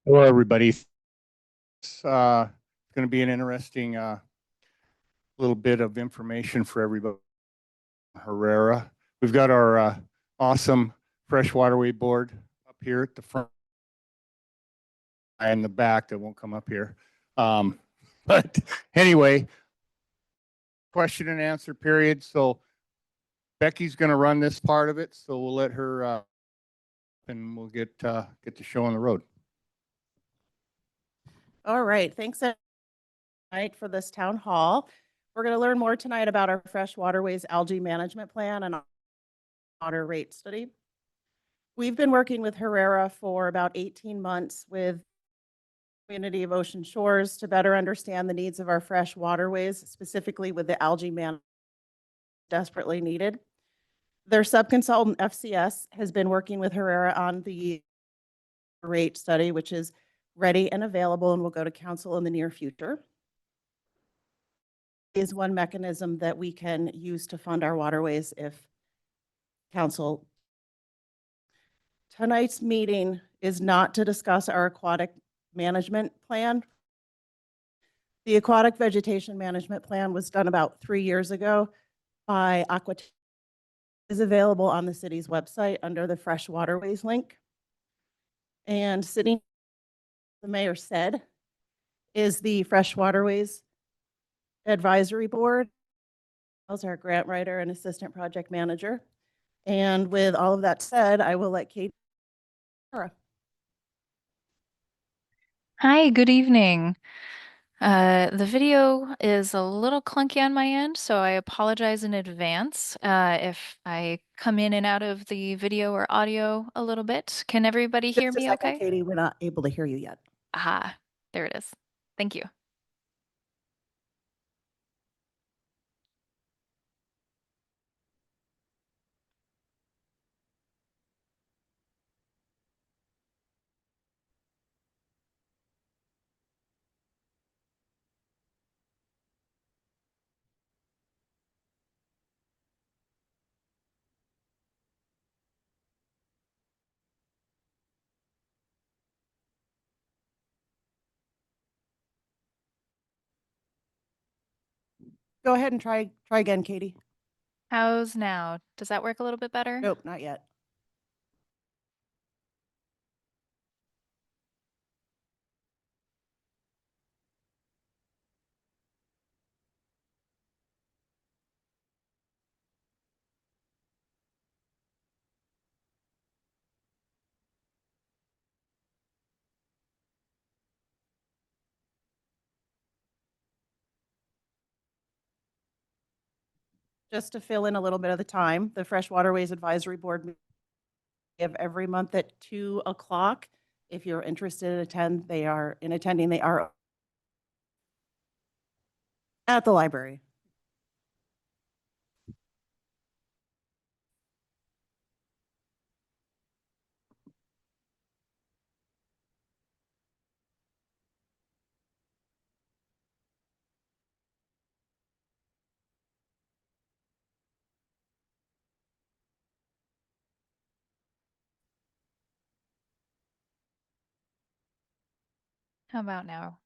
Hello, everybody. It's going to be an interesting little bit of information for everybody. Herrera. We've got our awesome fresh waterway board up here at the front and the back that won't come up here. But anyway, question and answer period. So Becky's going to run this part of it. So we'll let her and we'll get the show on the road. All right. Thanks tonight for this town hall. We're going to learn more tonight about our Fresh Waterways Algae Management Plan and water rate study. We've been working with Herrera for about 18 months with community of Ocean Shores to better understand the needs of our fresh waterways, specifically with the algae management desperately needed. Their subconsultant FCS has been working with Herrera on the rate study, which is ready and available and will go to council in the near future. Is one mechanism that we can use to fund our waterways if council. Tonight's meeting is not to discuss our aquatic management plan. The aquatic vegetation management plan was done about 3 years ago by Aquatic. Is available on the city's website under the Fresh Waterways link. And sitting, the mayor said, is the Fresh Waterways Advisory Board. As our grant writer and assistant project manager. And with all of that said, I will let Kate. Hi, good evening. The video is a little clunky on my end, so I apologize in advance if I come in and out of the video or audio a little bit. Can everybody hear me okay? Katie, we're not able to hear you yet. Aha, there it is. Thank you. Go ahead and try again, Katie. How's now? Does that work a little bit better? Nope, not yet. Just to fill in a little bit of the time, the Fresh Waterways Advisory Board we have every month at 2 o'clock. If you're interested in attending, they are at the library. How about now?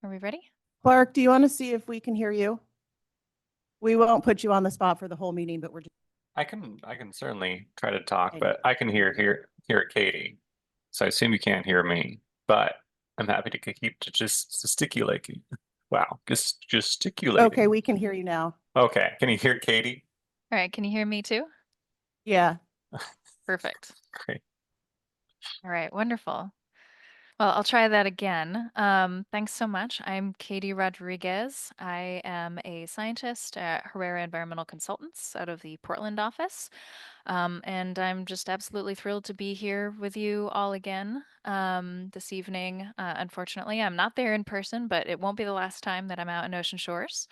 Are we ready? Clark, do you want to see if we can hear you? We won't put you on the spot for the whole meeting, but we're just. I can certainly try to talk, but I can hear Katie. So I assume you can't hear me, but I'm happy to keep just gesticulating. Wow, just gesticulating. Okay, we can hear you now. Okay, can you hear Katie? All right, can you hear me too? Yeah. Perfect. Great. All right, wonderful. Well, I'll try that again. Thanks so much. I'm Katie Rodriguez. I am a scientist at Herrera Environmental Consultants out of the Portland office. And I'm just absolutely thrilled to be here with you all again this evening. Unfortunately, I'm not there in person, but it won't be the last time that I'm out in Ocean Shores.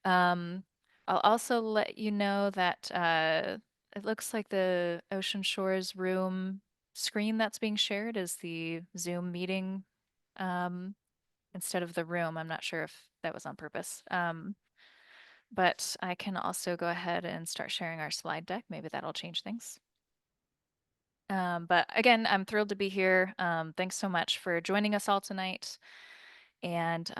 I'll also let you know that it looks like the Ocean Shores room screen that's being shared is the Zoom meeting instead of the room. I'm not sure if that was on purpose. But I can also go ahead and start sharing our slide deck. Maybe that'll change things. But again, I'm thrilled to be here. Thanks so much for joining us all tonight. And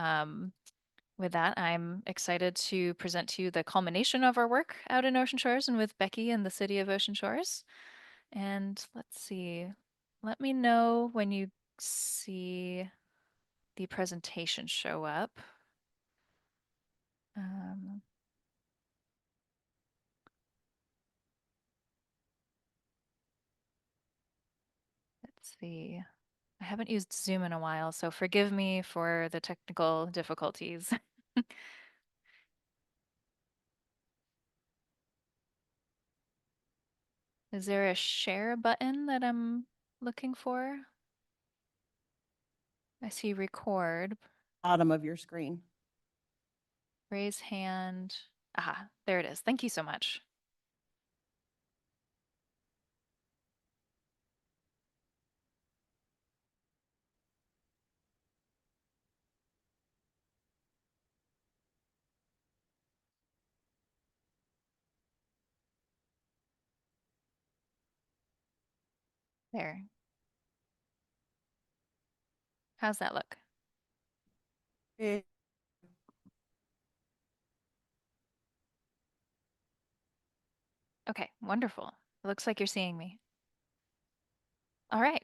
with that, I'm excited to present to you the culmination of our work out in Ocean Shores and with Becky and the city of Ocean Shores. And let's see, let me know when you see the presentation show up. Let's see. I haven't used Zoom in a while, so forgive me for the technical difficulties. Is there a share button that I'm looking for? I see record, Bottom of your screen. raise hand. Aha, there it is. Thank you so much. There. How's that look? It- Okay, wonderful. It looks like you're seeing me. All right.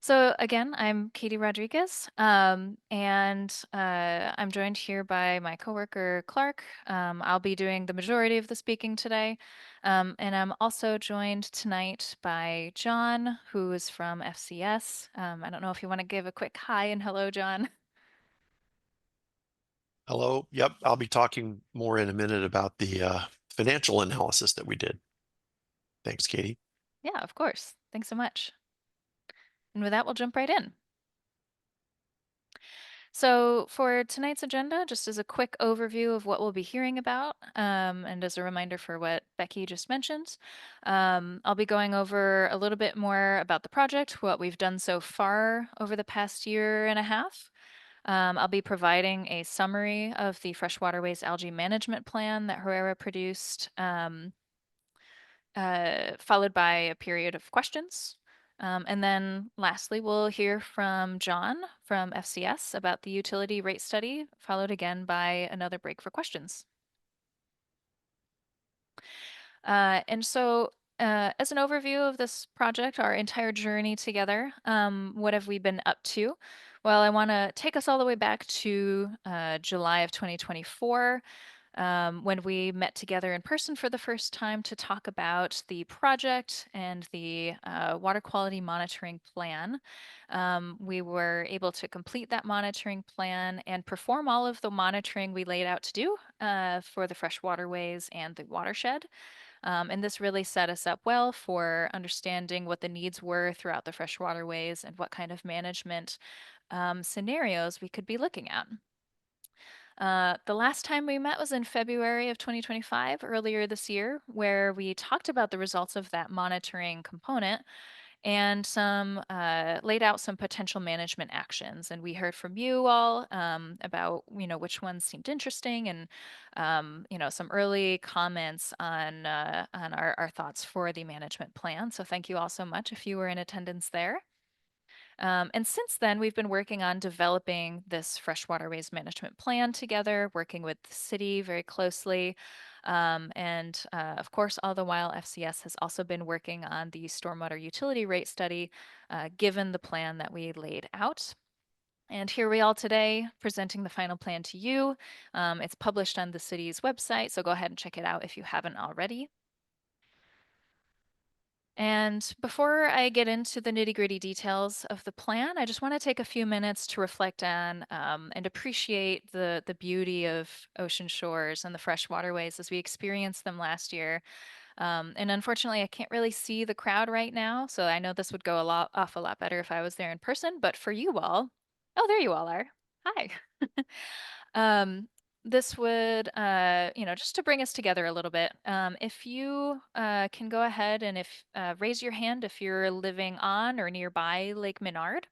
So again, I'm Katie Rodriguez, and I'm joined here by my coworker Clark. I'll be doing the majority of the speaking today, and I'm also joined tonight by John, who is from FCS. I don't know if you want to give a quick hi and hello, John. Hello. Yep. I'll be talking more in a minute about the financial analysis that we did. Thanks, Katie. Yeah, of course. Thanks so much. And with that, we'll jump right in. So for tonight's agenda, just as a quick overview of what we'll be hearing about, and as a reminder for what Becky just mentioned, I'll be going over a little bit more about the project, what we've done so far over the past year and a half. I'll be providing a summary of the Freshwaterways Algae Management Plan that Herrera produced, followed by a period of questions. And then lastly, we'll hear from John from FCS about the utility rate study, followed again by another break for questions. And so as an overview of this project, our entire journey together, what have we been up to? Well, I want to take us all the way back to July of 2024, when we met together in person for the first time to talk about the project and the water quality monitoring plan. We were able to complete that monitoring plan and perform all of the monitoring we laid out to do for the fresh waterways and the watershed. And this really set us up well for understanding what the needs were throughout the fresh waterways and what kind of management scenarios we could be looking at. The last time we met was in February of 2025, earlier this year, where we talked about the results of that monitoring component and some laid out some potential management actions. And we heard from you all about which ones seemed interesting and some early comments on our thoughts for the management plan. So thank you all so much if you were in attendance there. And since then, we've been working on developing this freshwaterways management plan together, working with the city very closely. And of course, all the while, FCS has also been working on the stormwater utility rate study, given the plan that we laid out. And here we are today presenting the final plan to you. It's published on the city's website, so go ahead and check it out if you haven't already. And before I get into the nitty-gritty details of the plan, I just want to take a few minutes to reflect on and appreciate the beauty of ocean shores and the fresh waterways as we experienced them last year. And unfortunately, I can't really see the crowd right now, so I know this would go off a lot better if I was there in person. But for you all, oh, there you all are. Hi. This would, just to bring us together a little bit, if you can go ahead and raise your hand if you're living on or nearby Lake Menard,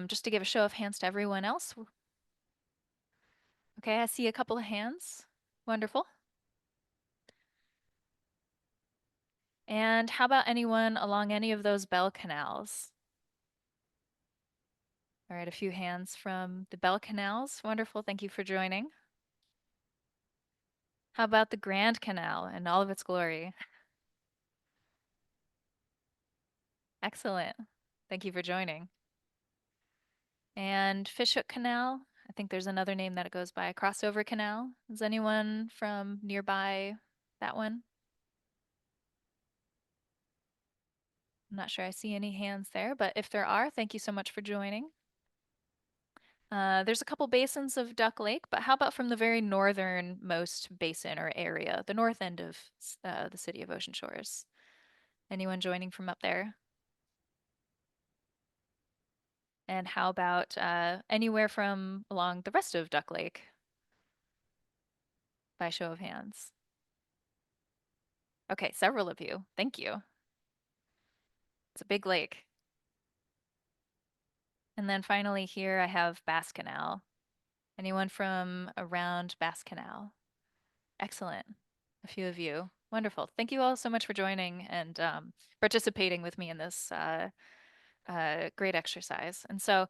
just to give a show of hands to everyone else. Okay, I see a couple of hands. Wonderful. And how about anyone along any of those bell canals? All right, a few hands from the bell canals. Wonderful. Thank you for joining. How about the Grand Canal and all of its glory? Excellent. Thank you for joining. And Fishhook Canal. I think there's another name that it goes by, Crossover Canal. Is anyone from nearby that one? I'm not sure I see any hands there, but if there are, thank you so much for joining. There's a couple basins of Duck Lake, but how about from the very northernmost basin or area, the north end of the city of Ocean Shores? Anyone joining from up there? And how about anywhere from along the rest of Duck Lake? By show of hands. Okay, several of you. Thank you. It's a big lake. And then finally here I have Bass Canal. Anyone from around Bass Canal? Excellent. A few of you. Wonderful. Thank you all so much for joining and participating with me in this great exercise. And so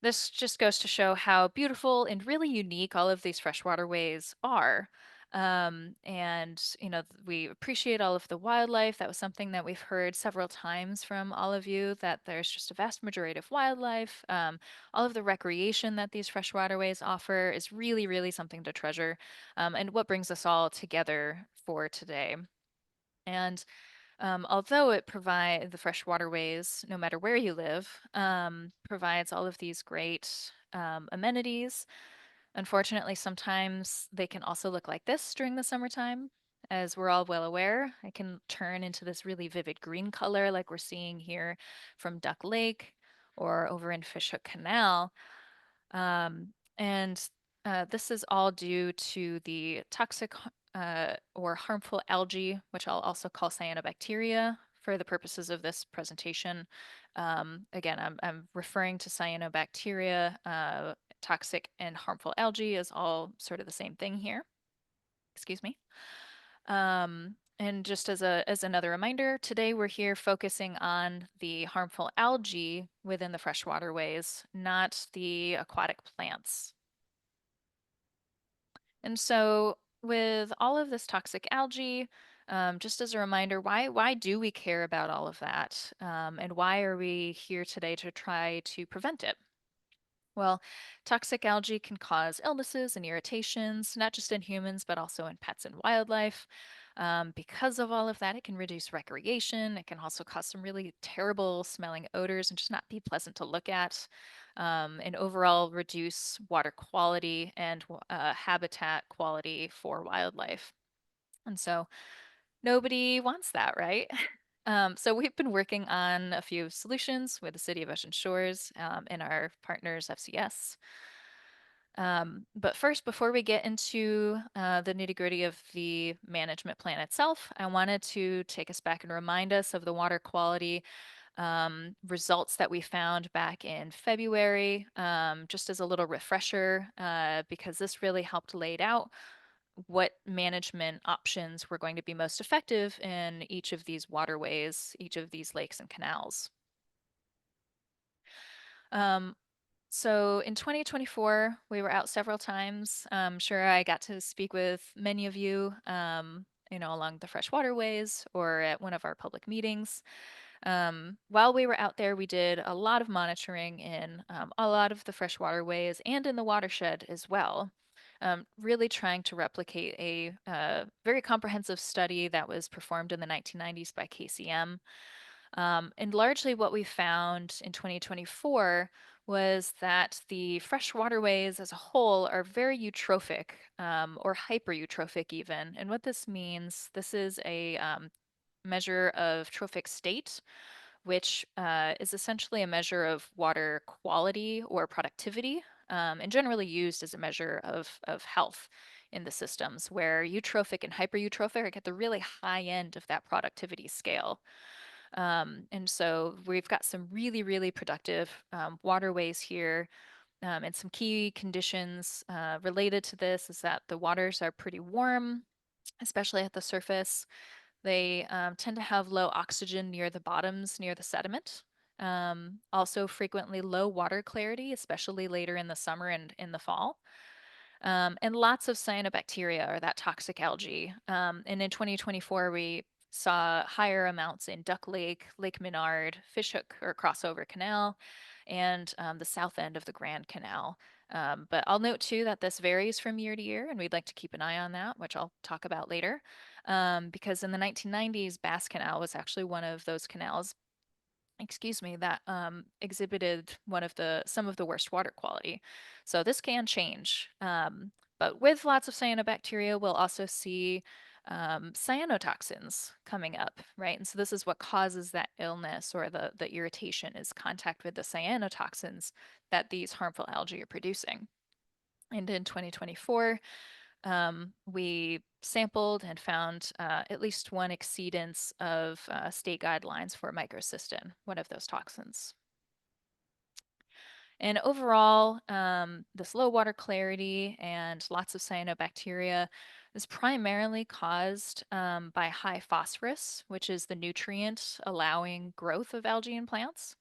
this just goes to show how beautiful and really unique all of these freshwater ways are. And, you know, we appreciate all of the wildlife. That was something that we've heard several times from all of you, that there's just a vast majority of wildlife. All of the recreation that these freshwater ways offer is really, really something to treasure. And what brings us all together for today. And although it provides the fresh waterways, no matter where you live, provides all of these great amenities. Unfortunately, sometimes they can also look like this during the summertime. As we're all well aware, it can turn into this really vivid green color like we're seeing here from Duck Lake or over in Fishhook Canal. And this is all due to the toxic or harmful algae, which I'll also call cyanobacteria for the purposes of this presentation. Again, I'm referring to cyanobacteria. Toxic and harmful algae is all sort of the same thing here. Excuse me. And just as another reminder, today we're here focusing on the harmful algae within the freshwater ways, not the aquatic plants. And so with all of this toxic algae, just as a reminder, why do we care about all of that? And why are we here today to try to prevent it? Well, toxic algae can cause illnesses and irritations, not just in humans, but also in pets and wildlife. Because of all of that, it can reduce recreation. It can also cause some really terrible smelling odors and just not be pleasant to look at. And overall reduce water quality and habitat quality for wildlife. And so nobody wants that, right? So we've been working on a few solutions with the City of Ocean Shores and our partners, FCS. But first, before we get into the nitty-gritty of the management plan itself, I wanted to take us back and remind us of the water quality results that we found back in February, just as a little refresher, because this really helped lay out what management options were going to be most effective in each of these waterways, each of these lakes and canals. So in 2024, we were out several times. I'm sure I got to speak with many of you, along the freshwater ways or at one of our public meetings. While we were out there, we did a lot of monitoring in a lot of the freshwater ways and in the watershed as well. Really trying to replicate a very comprehensive study that was performed in the 1990s by KCM. And largely what we found in 2024 was that the fresh waterways as a whole are very eutrophic or hypereutrophic even. And what this means, this is a measure of trophic state, which is essentially a measure of water quality or productivity, and generally used as a measure of health in the systems, where eutrophic and hypereutrophic are at the really high end of that productivity scale. And so we've got some really, really productive waterways here. And some key conditions related to this is that the waters are pretty warm, especially at the surface. They tend to have low oxygen near the bottoms, near the sediment. Also frequently low water clarity, especially later in the summer and in the fall. And lots of cyanobacteria, or that toxic algae. And in 2024, we saw higher amounts in Duck Lake, Lake Menard, Fishhook or Crossover Canal, and the south end of the Grand Canal. But I'll note too that this varies from year to year, and we'd like to keep an eye on that, which I'll talk about later. Because in the 1990s, Bass Canal was actually one of those canals, excuse me, that exhibited some of the worst water quality. So this can change. But with lots of cyanobacteria, we'll also see cyanotoxins coming up, right? And so this is what causes that illness or the irritation, is contact with the cyanotoxins that these harmful algae are producing. And in 2024, we sampled and found at least one exceedance of state guidelines for microcystin, one of those toxins. And overall, this low water clarity and lots of cyanobacteria is primarily caused by high phosphorus, which is the nutrient allowing growth of algae in plants.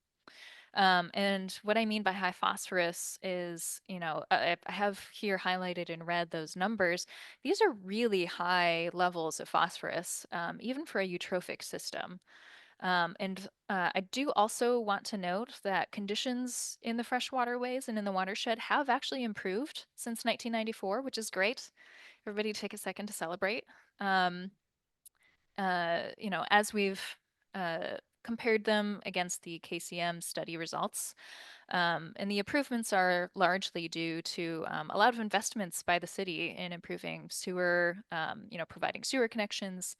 And what I mean by high phosphorus is, I have here highlighted in red those numbers. These are really high levels of phosphorus, even for a eutrophic system. I do also want to note that conditions in the freshwaterways and in the watershed have actually improved since 1994, which is great. Everybody take a second to celebrate. As we've compared them against the KCM study results, and the improvements are largely due to a lot of investments by the city in improving sewer, providing sewer connections,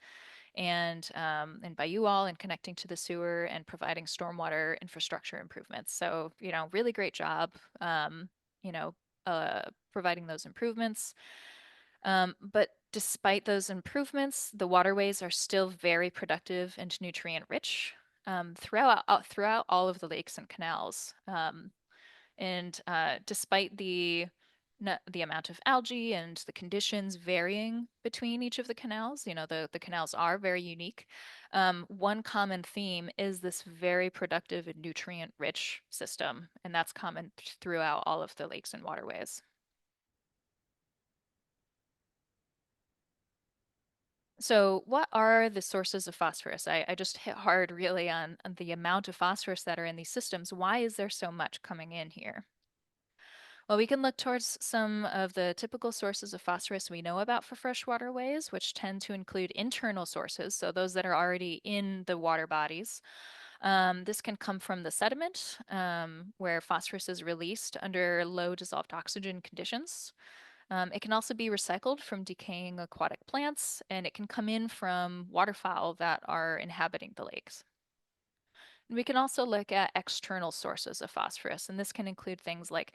and by you all in connecting to the sewer and providing stormwater infrastructure improvements. So, really great job, providing those improvements. But despite those improvements, the waterways are still very productive and nutrient rich throughout all of the lakes and canals. Despite the amount of algae and the conditions varying between each of the canals, the canals are very unique. One common theme is this very productive and nutrient rich system, and that's common throughout all of the lakes and waterways. So what are the sources of phosphorus? I just hit hard really on the amount of phosphorus that are in these systems. Why is there so much coming in here? Well, we can look towards some of the typical sources of phosphorus we know about for fresh waterways, which tend to include internal sources, so those that are already in the water bodies. This can come from the sediment, where phosphorus is released under low dissolved oxygen conditions. It can also be recycled from decaying aquatic plants, and it can come in from waterfowl that are inhabiting the lakes. And we can also look at external sources of phosphorus, and this can include things like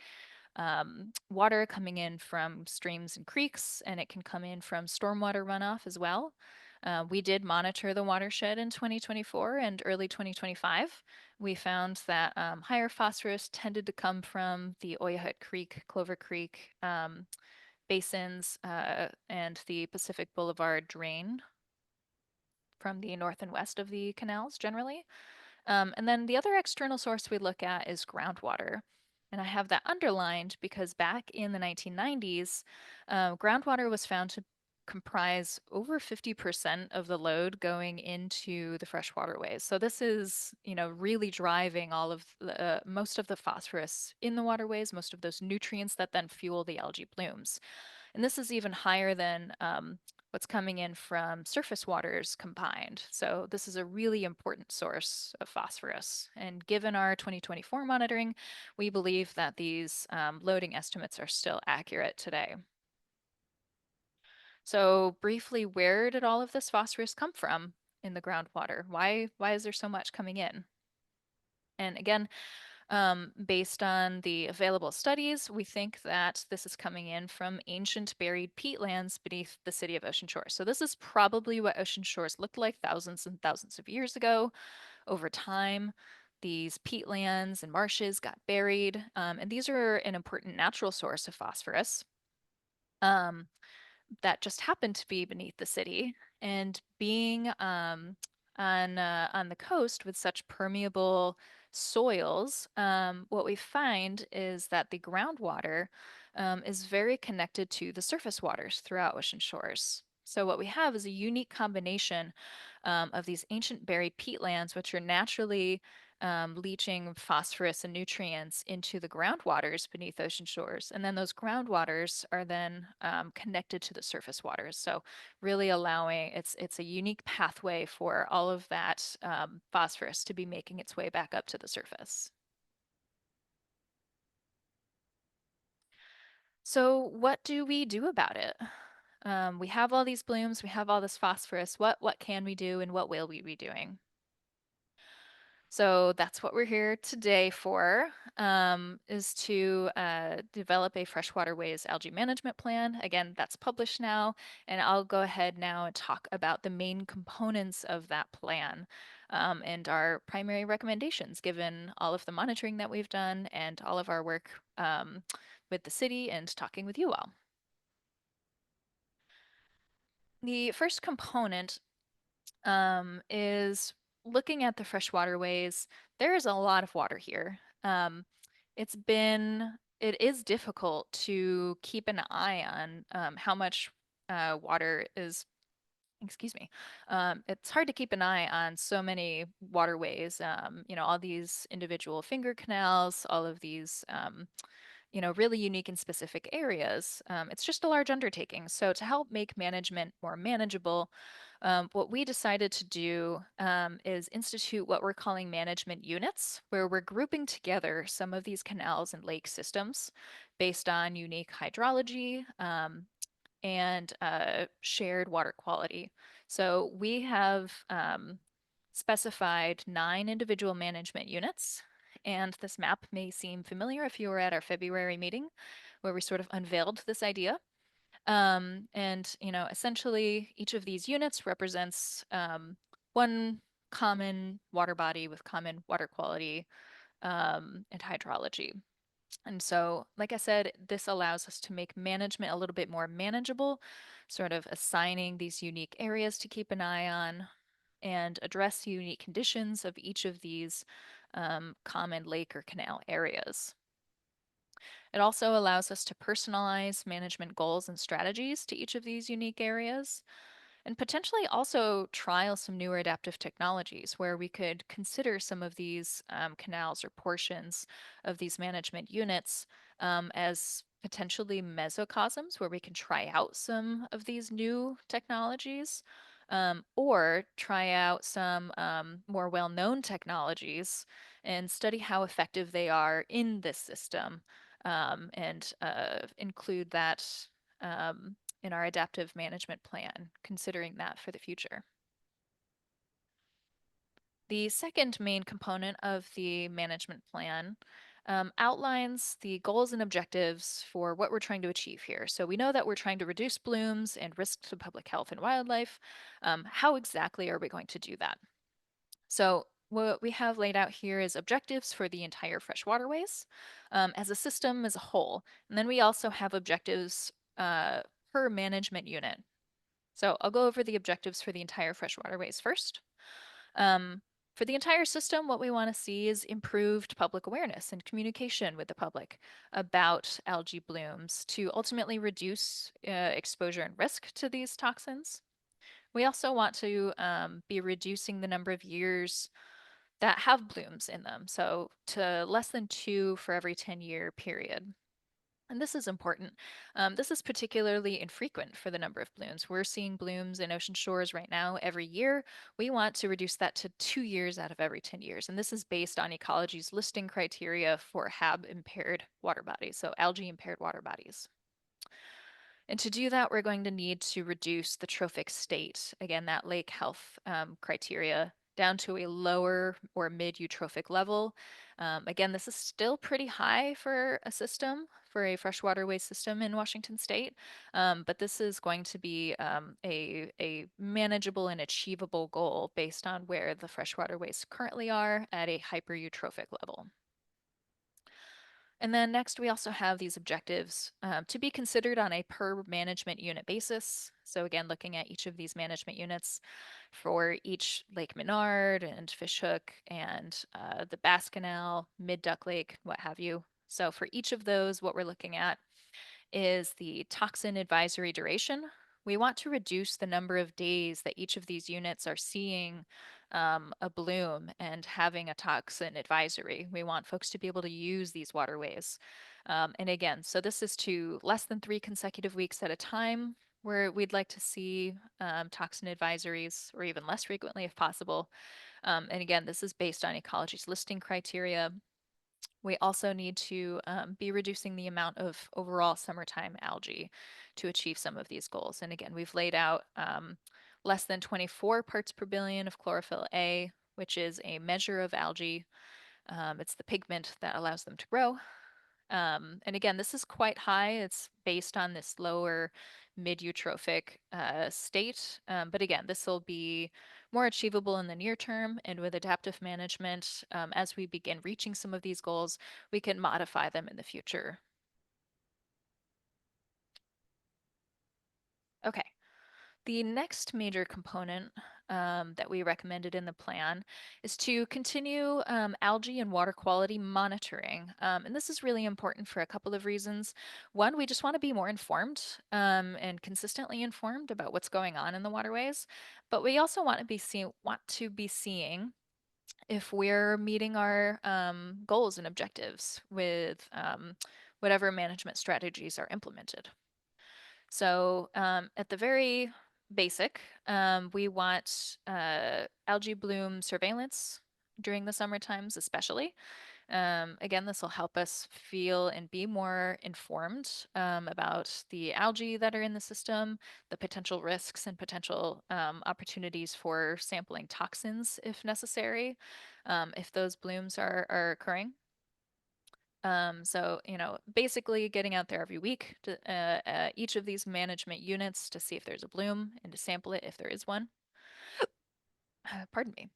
water coming in from streams and creeks, and it can come in from stormwater runoff as well. We did monitor the watershed in 2024 and early 2025. We found that higher phosphorus tended to come from the Oyahut Creek, Clover Creek basins, and the Pacific Boulevard drain from the north and west of the canals generally. And then the other external source we look at is groundwater. And I have that underlined because back in the 1990s, groundwater was found to comprise over 50% of the load going into the fresh waterways. So this is, really driving all of the, most of the phosphorus in the waterways, most of those nutrients that then fuel the algae blooms. And this is even higher than what's coming in from surface waters combined. So this is a really important source of phosphorus. And given our 2024 monitoring, we believe that these loading estimates are still accurate today. So briefly, where did all of this phosphorus come from in the groundwater? Why is there so much coming in? And again, based on the available studies, we think that this is coming in from ancient buried peatlands beneath the city of Ocean Shores. So this is probably what Ocean Shores looked like thousands and thousands of years ago. Over time, these peatlands and marshes got buried, and these are an important natural source of phosphorus that just happened to be beneath the city. And being on the coast with such permeable soils, what we find is that the groundwater is very connected to the surface waters throughout ocean shores. So what we have is a unique combination of these ancient buried peatlands, which are naturally leaching phosphorus and nutrients into the groundwaters beneath ocean shores. And then those groundwaters are then connected to the surface waters. So really allowing, it's a unique pathway for all of that phosphorus to be making its way back up to the surface. So what do we do about it? We have all these blooms, we have all this phosphorus. What can we do and what will we be doing? So that's what we're here today for, is to develop a freshwaterways algae management plan. Again, that's published now, and I'll go ahead now and talk about the main components of that plan and our primary recommendations, given all of the monitoring that we've done and all of our work with the city and talking with you all. The first component is looking at the fresh waterways. There is a lot of water here. It is difficult to keep an eye on how much water is, excuse me. It's hard to keep an eye on so many waterways, all these individual finger canals, all of these really unique and specific areas. It's just a large undertaking. So to help make management more manageable, what we decided to do is institute what we're calling management units, where we're grouping together some of these canals and lake systems based on unique hydrology and shared water quality. So we have specified 9 individual management units. And this map may seem familiar if you were at our February meeting where we sort of unveiled this idea. Essentially each of these units represents one common water body with common water quality and hydrology. And so, like I said, this allows us to make management a little bit more manageable, sort of assigning these unique areas to keep an eye on and address the unique conditions of each of these common lake or canal areas. It also allows us to personalize management goals and strategies to each of these unique areas, and potentially also trial some newer adaptive technologies where we could consider some of these canals or portions of these management units as potentially mesocosms where we can try out some of these new technologies or try out some more well-known technologies and study how effective they are in this system and include that in our adaptive management plan, considering that for the future. The second main component of the management plan outlines the goals and objectives for what we're trying to achieve here. So we know that we're trying to reduce blooms and risk to public health and wildlife. How exactly are we going to do that? So what we have laid out here is objectives for the entire fresh waterways as a system as a whole. And then we also have objectives per management unit. So I'll go over the objectives for the entire fresh waterways first. For the entire system, what we want to see is improved public awareness and communication with the public about algae blooms to ultimately reduce exposure and risk to these toxins. We also want to be reducing the number of years that have blooms in them, so to less than 2 for every 10-year period. And this is important. This is particularly infrequent for the number of blooms. We're seeing blooms in ocean shores right now every year. We want to reduce that to 2 years out of every 10 years. And this is based on ecology's listing criteria for HAB impaired water bodies, so algae impaired water bodies. And to do that, we're going to need to reduce the trophic state, again, that lake health criteria, down to a lower or mid-eutrophic level. Again, this is still pretty high for a system, for a freshwaterway system in Washington state, but this is going to be a manageable and achievable goal based on where the freshwaterways currently are at a hyper-eutrophic level. And then next, we also have these objectives to be considered on a per management unit basis. So again, looking at each of these management units for each Lake Menard and Fishhook and the Bass Canal, Mid Duck Lake, what have you. So for each of those, what we're looking at is the toxin advisory duration. We want to reduce the number of days that each of these units are seeing a bloom and having a toxin advisory. We want folks to be able to use these waterways. And again, so this is to less than 3 consecutive weeks at a time, where we'd like to see toxin advisories, or even less frequently if possible. And again, this is based on ecology's listing criteria. We also need to be reducing the amount of overall summertime algae to achieve some of these goals. And again, we've laid out less than 24 parts per billion of chlorophyll A, which is a measure of algae. It's the pigment that allows them to grow. And again, this is quite high. It's based on this lower mid-eutrophic state. But again, this will be more achievable in the near term. And with adaptive management, as we begin reaching some of these goals, we can modify them in the future. Okay. The next major component that we recommended in the plan is to continue algae and water quality monitoring. And this is really important for a couple of reasons. One, we just want to be more informed and consistently informed about what's going on in the waterways. But we also want to be seeing if we're meeting our goals and objectives with whatever management strategies are implemented. So at the very basic, we want algae bloom surveillance during the summer times, especially. Again, this will help us feel and be more informed about the algae that are in the system, the potential risks and potential opportunities for sampling toxins if necessary, if those blooms are occurring. So, basically getting out there every week to each of these management units to see if there's a bloom and to sample it if there is one. Pardon me.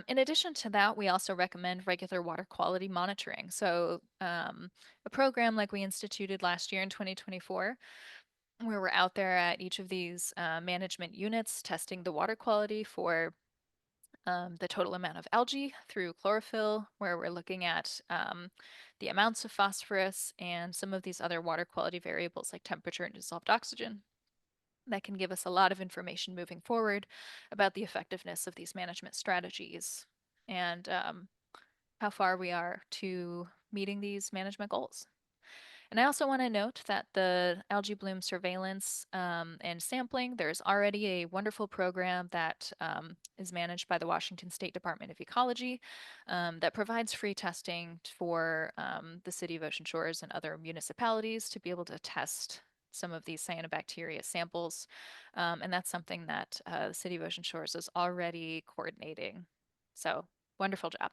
In addition to that, we also recommend regular water quality monitoring. So a program like we instituted last year in 2024, where we're out there at each of these management units testing the water quality for the total amount of algae through chlorophyll, where we're looking at the amounts of phosphorus and some of these other water quality variables like temperature and dissolved oxygen. That can give us a lot of information moving forward about the effectiveness of these management strategies and how far we are to meeting these management goals. And I also want to note that the algae bloom surveillance and sampling, there's already a wonderful program that is managed by the Washington State Department of Ecology that provides free testing for the city of Ocean Shores and other municipalities to be able to test some of these cyanobacteria samples. And that's something that the city of Ocean Shores is already coordinating. So wonderful job.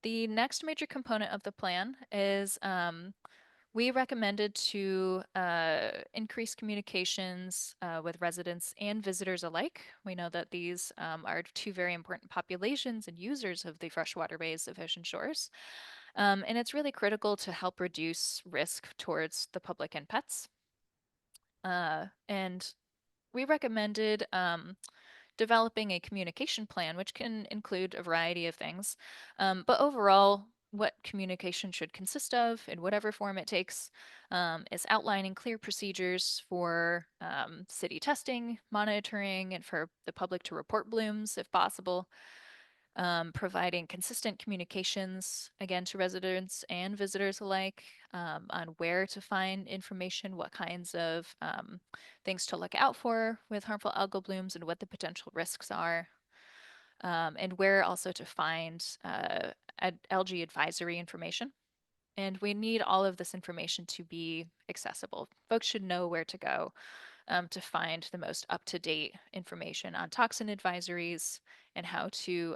The next major component of the plan is we recommended to increase communications with residents and visitors alike. We know that these are two very important populations and users of the freshwater bays of Ocean Shores. And it's really critical to help reduce risk towards the public and pets. And we recommended developing a communication plan, which can include a variety of things. But overall, what communication should consist of, in whatever form it takes, is outlining clear procedures for city testing, monitoring, and for the public to report blooms if possible. Providing consistent communications, again, to residents and visitors alike, on where to find information, what kinds of things to look out for with harmful algal blooms, and what the potential risks are, and where also to find algae advisory information. And we need all of this information to be accessible. Folks should know where to go to find the most up-to-date information on toxin advisories and how to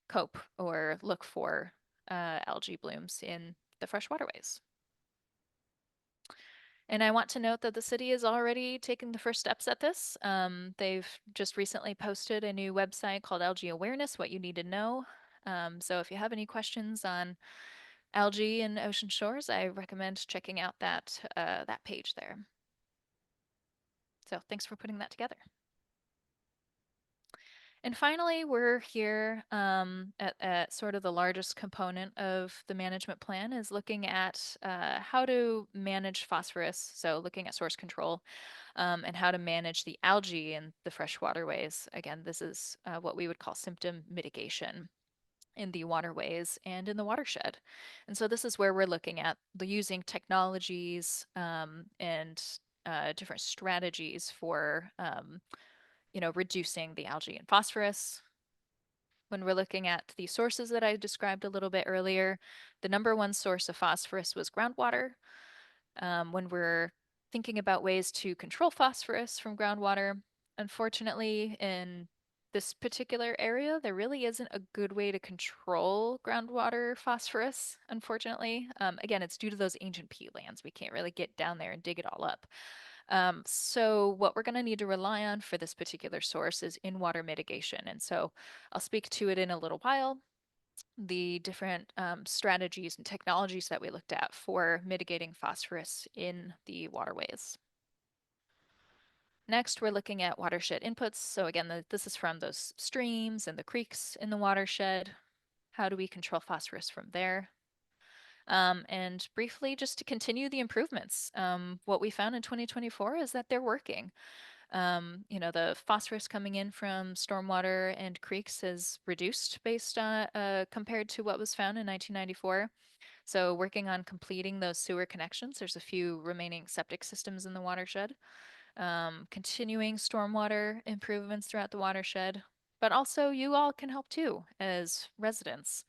cope or look for algae blooms in the fresh waterways. And I want to note that the city is already taking the first steps at this. They've just recently posted a new website called Algae Awareness, What You Need to Know. So if you have any questions on algae and ocean shores, I recommend checking out that page there. So thanks for putting that together. And finally, we're here at sort of the largest component of the management plan is looking at how to manage phosphorus. So looking at source control and how to manage the algae in the fresh waterways. Again, this is what we would call symptom mitigation in the waterways and in the watershed. And so this is where we're looking at using technologies and different strategies for reducing the algae and phosphorus. When we're looking at the sources that I described a little bit earlier, the number one source of phosphorus was groundwater. When we're thinking about ways to control phosphorus from groundwater, unfortunately, in this particular area, there really isn't a good way to control groundwater phosphorus, unfortunately. Again, it's due to those ancient peatlands. We can't really get down there and dig it all up. So what we're going to need to rely on for this particular source is in-water mitigation. And so I'll speak to it in a little while. The different strategies and technologies that we looked at for mitigating phosphorus in the waterways. Next, we're looking at watershed inputs. So again, this is from those streams and the creeks in the watershed. How do we control phosphorus from there? And briefly, just to continue the improvements, what we found in 2024 is that they're working. The phosphorus coming in from stormwater and creeks has reduced based on compared to what was found in 1994. So working on completing those sewer connections, there's a few remaining septic systems in the watershed. Continuing stormwater improvements throughout the watershed, but also you all can help too as residents.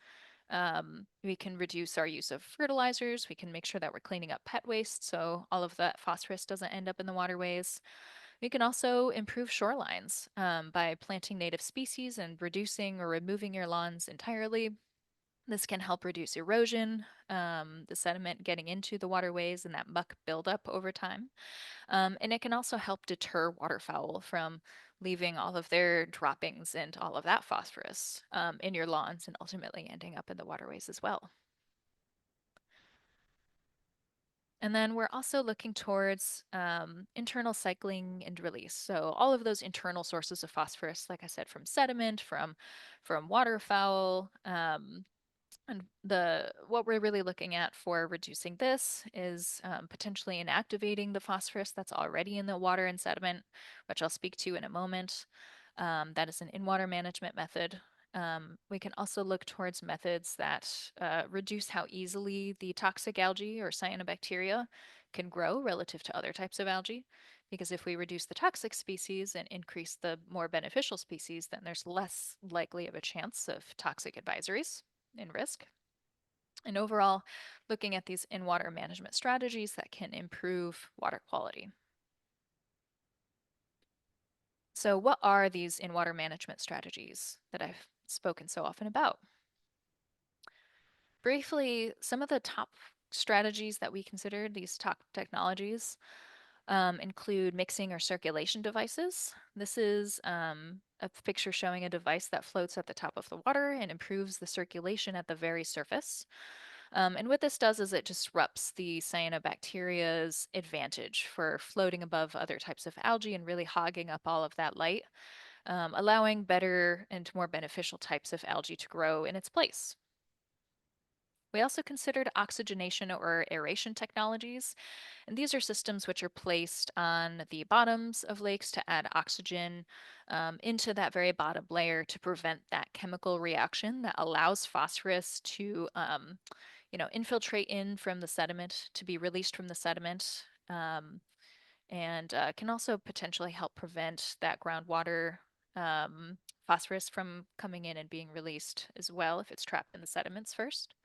We can reduce our use of fertilizers. We can make sure that we're cleaning up pet waste so all of that phosphorus doesn't end up in the waterways. We can also improve shorelines by planting native species and reducing or removing your lawns entirely. This can help reduce erosion, the sediment getting into the waterways and that muck buildup over time. And it can also help deter waterfowl from leaving all of their droppings and all of that phosphorus in your lawns and ultimately ending up in the waterways as well. And then we're also looking towards internal cycling and release. So all of those internal sources of phosphorus, like I said, from sediment, from waterfowl, and what we're really looking at for reducing this is potentially inactivating the phosphorus that's already in the water and sediment, which I'll speak to in a moment. That is an in-water management method. We can also look towards methods that reduce how easily the toxic algae or cyanobacteria can grow relative to other types of algae. Because if we reduce the toxic species and increase the more beneficial species, then there's less likely of a chance of toxic advisories in risk. And overall, looking at these in-water management strategies that can improve water quality. So what are these in-water management strategies that I've spoken so often about? Briefly, some of the top strategies that we considered, these top technologies, include mixing or circulation devices. This is a picture showing a device that floats at the top of the water and improves the circulation at the very surface. And what this does is it disrupts the cyanobacteria's advantage for floating above other types of algae and really hogging up all of that light, allowing better and more beneficial types of algae to grow in its place. We also considered oxygenation or aeration technologies, and these are systems which are placed on the bottoms of lakes to add oxygen into that very bottom layer to prevent that chemical reaction that allows phosphorus to infiltrate in from the sediment, to be released from the sediment, and can also potentially help prevent that groundwater phosphorus from coming in and being released as well if it's trapped in the sediments first.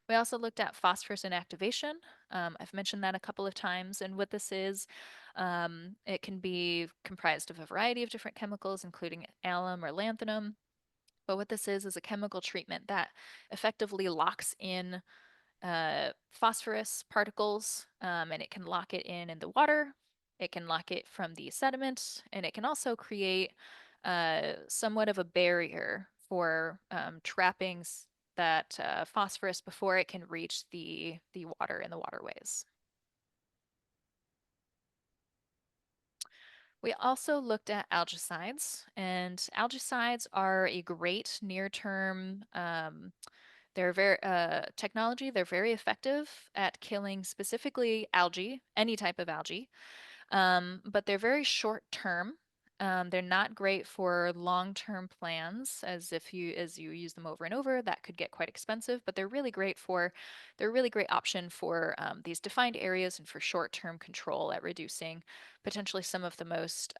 We also looked at phosphorus inactivation. I've mentioned that a couple of times, and what this is, it can be comprised of a variety of different chemicals, including alum or lanthanum. But what this is a chemical treatment that effectively locks in phosphorus particles, and it can lock it in the water. It can lock it from the sediment, and it can also create somewhat of a barrier for trapping that phosphorus before it can reach the water in the waterways. We also looked at algicides, and algicides are a great near-term they're very technology. They're very effective at killing specifically algae, any type of algae, but they're very short term. They're not great for long-term plans, as you use them over and over, that could get quite expensive. But they're a really great option for these defined areas and for short-term control at reducing potentially some of the most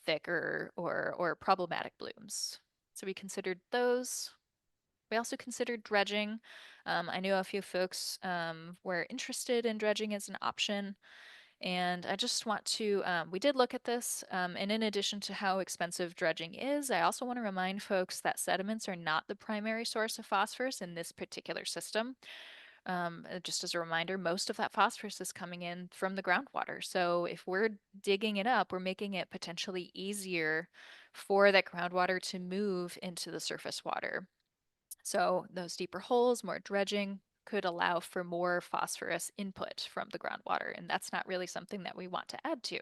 thick or problematic blooms. So we considered those. We also considered dredging. I knew a few folks were interested in dredging as an option. And I just want to, we did look at this, and in addition to how expensive dredging is, I also want to remind folks that sediments are not the primary source of phosphorus in this particular system. Just as a reminder, most of that phosphorus is coming in from the groundwater. So if we're digging it up, we're making it potentially easier for that groundwater to move into the surface water. So those deeper holes, more dredging, could allow for more phosphorus input from the groundwater, and that's not really something that we want to add to.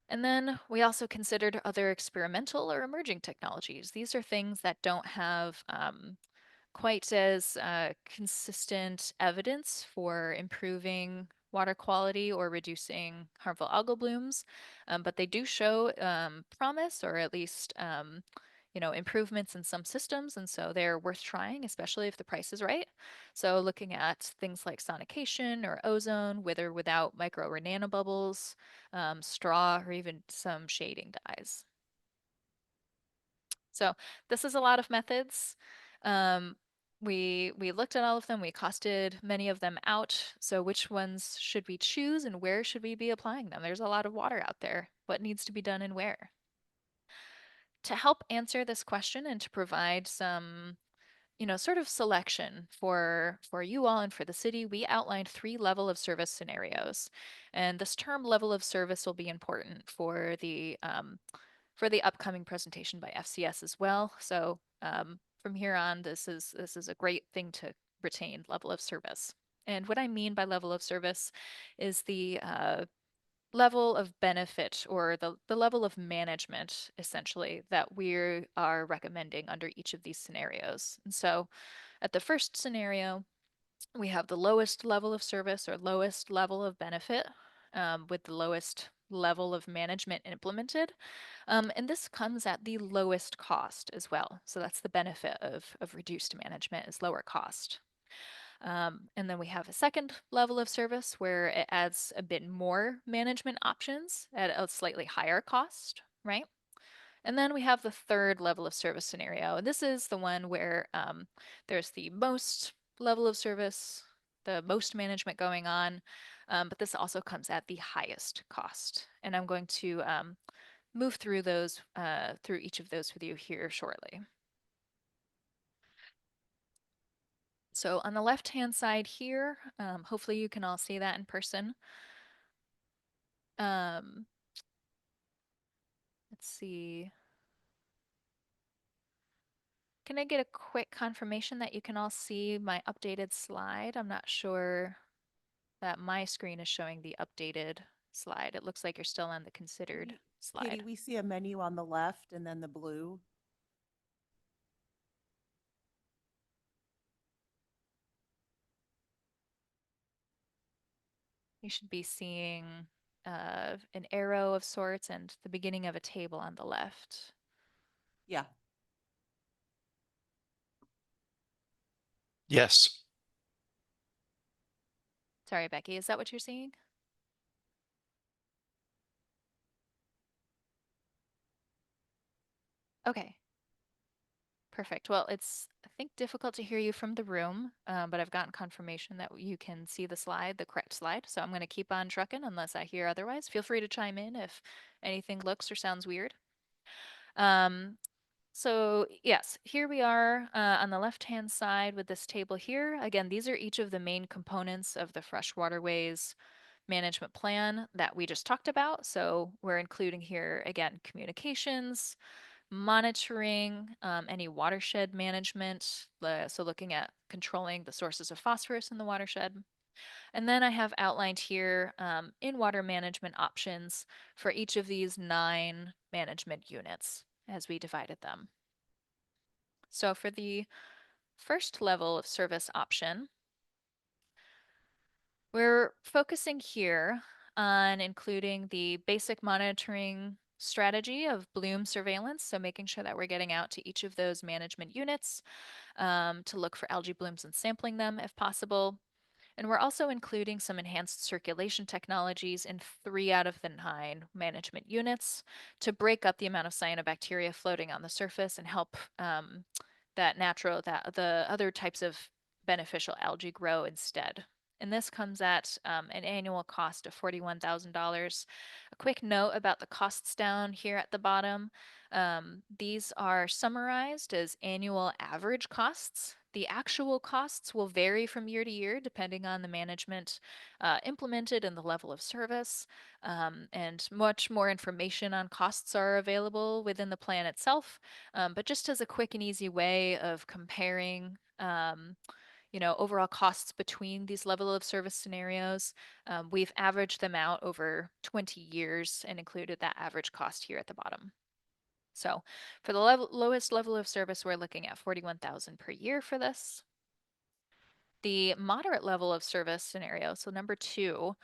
And then we also considered other experimental or emerging technologies. These are things that don't have quite as consistent evidence for improving water quality or reducing harmful algal blooms, but they do show promise, or at least improvements in some systems, and so they're worth trying, especially if the price is right. So looking at things like sonication or ozone, with or without micro or nanobubbles, straw, or even some shading dyes. So this is a lot of methods. We looked at all of them. We costed many of them out. So which ones should we choose, and where should we be applying them? There's a lot of water out there. What needs to be done and where? To help answer this question and to provide some sort of selection for you all and for the city, we outlined 3 level of service scenarios. And this term level of service will be important for the upcoming presentation by FCS as well. So from here on, this is a great thing to retain, level of service. And what I mean by level of service is the level of benefit, or the level of management, essentially, that we are recommending under each of these scenarios. And so at the first scenario, we have the lowest level of service or lowest level of benefit, with the lowest level of management implemented. And this comes at the lowest cost as well. So that's the benefit of reduced management, is lower cost. And then we have a second level of service where it adds a bit more management options at a slightly higher cost, right? And then we have the third level of service scenario. This is the one where there's the most level of service, the most management going on, but this also comes at the highest cost. And I'm going to move through those, through each of those with you here shortly. So on the left-hand side here, hopefully you can all see that in person. Let's see. Can I get a quick confirmation that you can all see my updated slide? I'm not sure that my screen is showing the updated slide. It looks like you're still on the considered slide. Katie, we see a menu on the left and then the blue. You should be seeing an arrow of sorts and the beginning of a table on the left. Yeah. Yes. Sorry, Becky, is that what you're seeing? Okay. Perfect. Well, it's, I think, difficult to hear you from the room, but I've gotten confirmation that you can see the slide, the correct slide. So I'm going to keep on trucking unless I hear otherwise. Feel free to chime in if anything looks or sounds weird. So yes, here we are on the left-hand side with this table here. Again, these are each of the main components of the fresh waterways management plan that we just talked about. So we're including here, again, communications, monitoring any watershed management, so looking at controlling the sources of phosphorus in the watershed. And then I have outlined here in water management options for each of these 9 management units as we divided them. So for the first level of service option, we're focusing here on including the basic monitoring strategy of bloom surveillance. So making sure that we're getting out to each of those management units to look for algae blooms and sampling them if possible. And we're also including some enhanced circulation technologies in 3 out of the 9 management units to break up the amount of cyanobacteria floating on the surface and help that the other types of beneficial algae grow instead. And this comes at an annual cost of $41,000. A quick note about the costs down here at the bottom. These are summarized as annual average costs. The actual costs will vary from year to year depending on the management implemented and the level of service. And much more information on costs are available within the plan itself. But just as a quick and easy way of comparing overall costs between these level of service scenarios, we've averaged them out over 20 years and included that average cost here at the bottom. So for the lowest level of service, we're looking at $41,000 per year for this. The moderate level of service scenario, so number 2,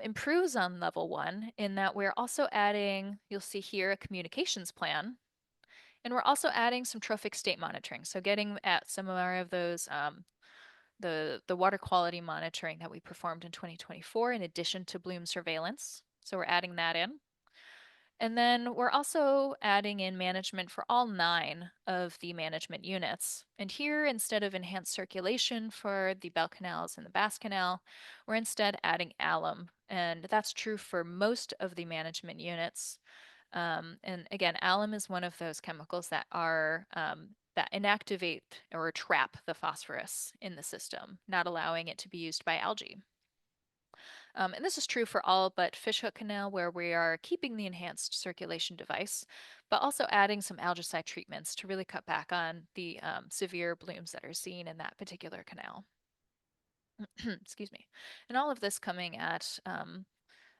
improves on level 1 in that we're also adding, you'll see here, a communications plan. And we're also adding some trophic state monitoring. So getting at some more of those, the water quality monitoring that we performed in 2024 in addition to bloom surveillance. So we're adding that in. And then we're also adding in management for all 9 of the management units. And here, instead of enhanced circulation for the bell canals and the Bass Canal, we're instead adding alum. And that's true for most of the management units. And again, alum is one of those chemicals that are that inactivate or trap the phosphorus in the system, not allowing it to be used by algae. And this is true for all but Fishhook Canal, where we are keeping the enhanced circulation device, but also adding some algicide treatments to really cut back on the severe blooms that are seen in that particular canal. Excuse me. And all of this coming at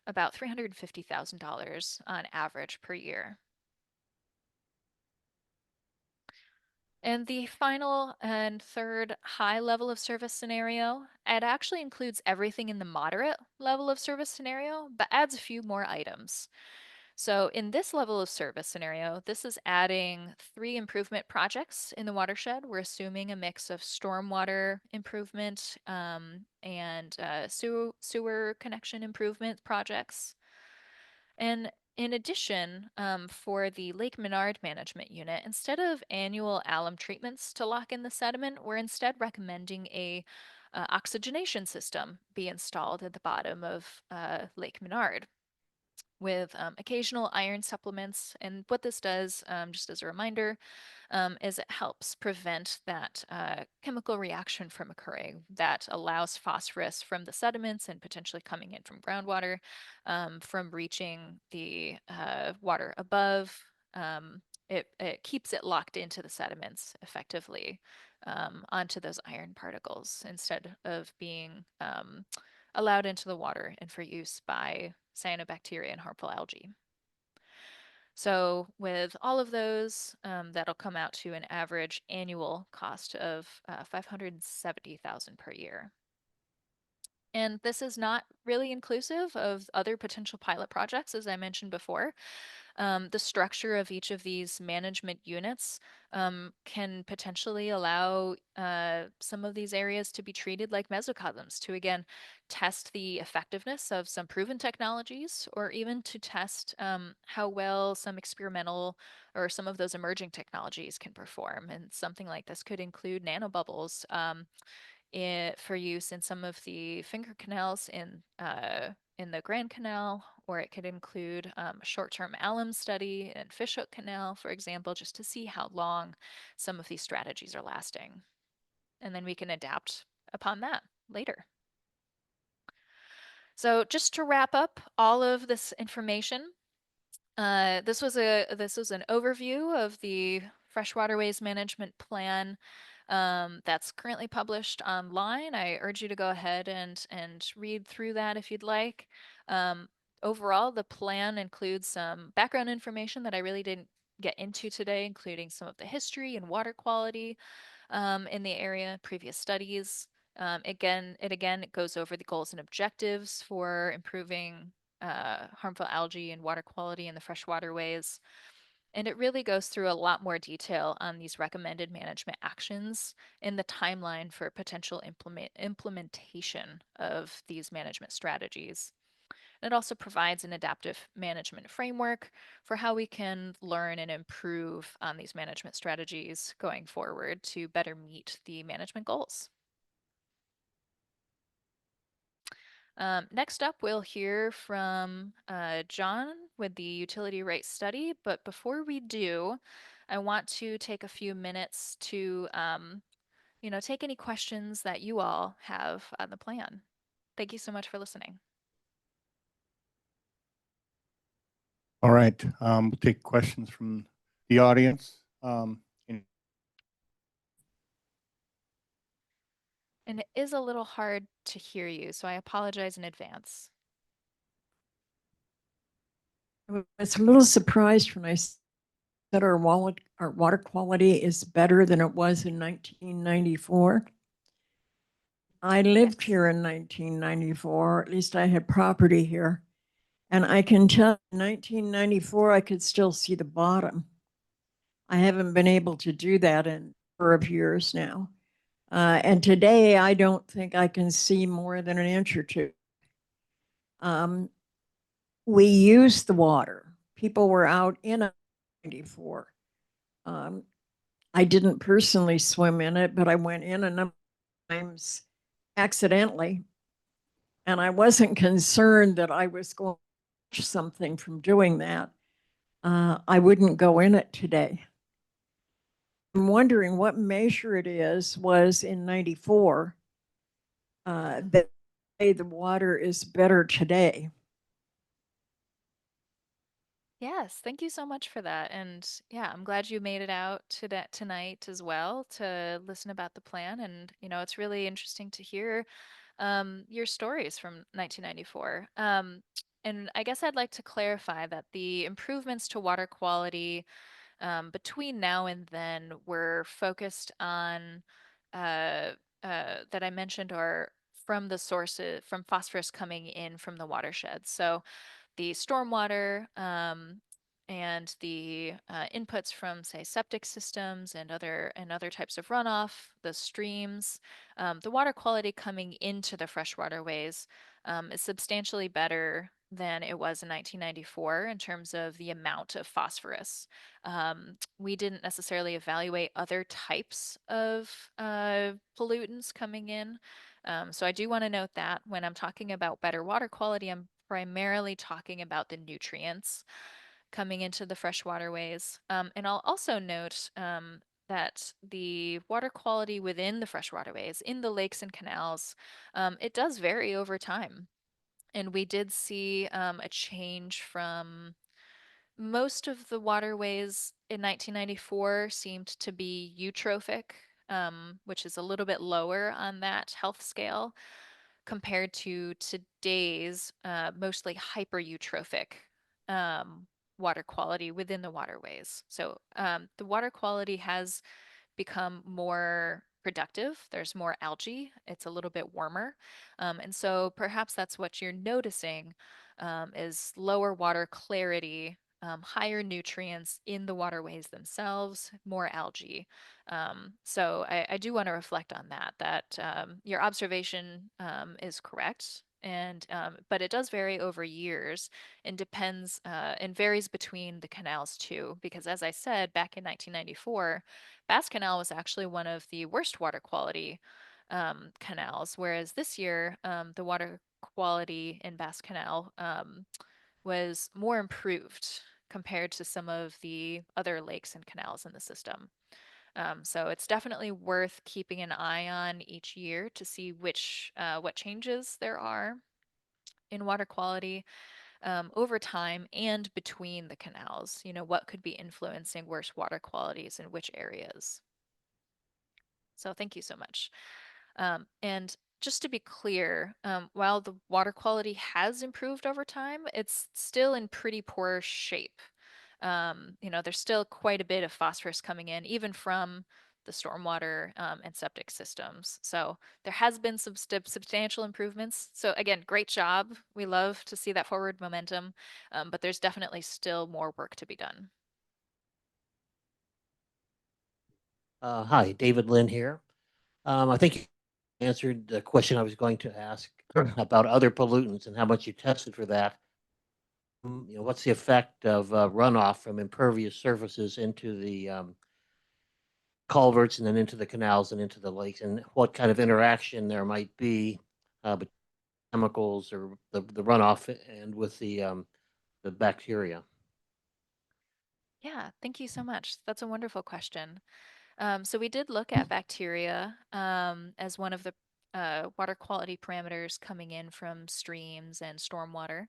about $350,000 on average per year. And the final and third high level of service scenario, it actually includes everything in the moderate level of service scenario, but adds a few more items. So in this level of service scenario, this is adding 3 improvement projects in the watershed. We're assuming a mix of stormwater improvement and sewer connection improvement projects. And in addition, for the Lake Menard Management Unit, instead of annual alum treatments to lock in the sediment, we're instead recommending a oxygenation system be installed at the bottom of Lake Menard with occasional iron supplements. And what this does, just as a reminder, is it helps prevent that chemical reaction from occurring that allows phosphorus from the sediments and potentially coming in from groundwater from reaching the water above. It keeps it locked into the sediments effectively onto those iron particles instead of being allowed into the water and for use by cyanobacteria and harmful algae. So with all of those, that'll come out to an average annual cost of $570,000 per year. And this is not really inclusive of other potential pilot projects, as I mentioned before. The structure of each of these management units can potentially allow some of these areas to be treated like mesocosms to, again, test the effectiveness of some proven technologies or even to test how well some experimental or some of those emerging technologies can perform. And something like this could include nanobubbles for use in some of the finger canals in the Grand Canal, or it could include a short-term alum study in Fishhook Canal, for example, just to see how long some of these strategies are lasting. And then we can adapt upon that later. So just to wrap up all of this information, This was an overview of the freshwaterways management plan that's currently published online. I urge you to go ahead and read through that if you'd like. Um, Overall, the plan includes some background information that I really didn't get into today, including some of the history and water quality in the area, previous studies. It goes over the goals and objectives for improving harmful algae and water quality in the freshwaterways. And it really goes through a lot more detail on these recommended management actions and the timeline for potential implementation of these management strategies. It also provides an adaptive management framework for how we can learn and improve on these management strategies going forward to better meet the management goals. Next up, we'll hear from John with the utility rate study. But before we do, I want to take a few minutes to, take any questions that you all have on the plan. Thank you so much for listening. All right, we'll take questions from the audience. And it is a little hard to hear you, so I apologize in advance. I was a little surprised when I said our water quality is better than it was in 1994. I lived here in 1994, at least I had property here. And I can tell in 1994, I could still see the bottom. I haven't been able to do that in a number of years now. And today, I don't think I can see more than an inch or two. We used the water. People were out in 94. I didn't personally swim in it, but I went in a number of times accidentally. And I wasn't concerned that I was going to catch something from doing that. I wouldn't go in it today. I'm wondering what measure it was in 94 that the water is better today. Yes, thank you so much for that. And yeah, I'm glad you made it out to that tonight as well to listen about the plan. And, it's really interesting to hear your stories from 1994. And I guess I'd like to clarify that the improvements to water quality between now and then were focused on that I mentioned are from the sources, from phosphorus coming in from the watershed. So the stormwater and the inputs from, say, septic systems and other types of runoff, the streams, the water quality coming into the freshwaterways is substantially better than it was in 1994 in terms of the amount of phosphorus. We didn't necessarily evaluate other types of pollutants coming in. So I do want to note that when I'm talking about better water quality, I'm primarily talking about the nutrients coming into the fresh waterways. And I'll also note that the water quality within the fresh waterways, in the lakes and canals, it does vary over time. And we did see a change from most of the waterways in 1994 seemed to be eutrophic, which is a little bit lower on that health scale compared to today's mostly hypereutrophic water quality within the waterways. So the water quality has become more productive. There's more algae. It's a little bit warmer. And so perhaps that's what you're noticing is lower water clarity, higher nutrients in the waterways themselves, more algae. So I do want to reflect on that your observation is correct. And but it does vary over years and depends and varies between the canals too, because as I said, back in 1994, Bass Canal was actually one of the worst water quality canals, whereas this year the water quality in Bass Canal was more improved compared to some of the other lakes and canals in the system. So it's definitely worth keeping an eye on each year to see what changes there are in water quality. over time and between the canals. You know, what could be influencing worse water qualities in which areas? So thank you so much. And just to be clear, while the water quality has improved over time, it's still in pretty poor shape. You know, there's still quite a bit of phosphorus coming in, even from the stormwater and septic systems. So there has been some substantial improvements. So again, great job. We love to see that forward momentum, but there's definitely still more work to be done. Hi, David Lynn here. I think you answered the question I was going to ask about other pollutants and how much you tested for that. You know, what's the effect of runoff from impervious surfaces into the culverts and then into the canals and into the lakes, and what kind of interaction there might be between chemicals or the runoff and with the bacteria? Yeah, thank you so much. That's a wonderful question. So we did look at bacteria as one of the water quality parameters coming in from streams and stormwater.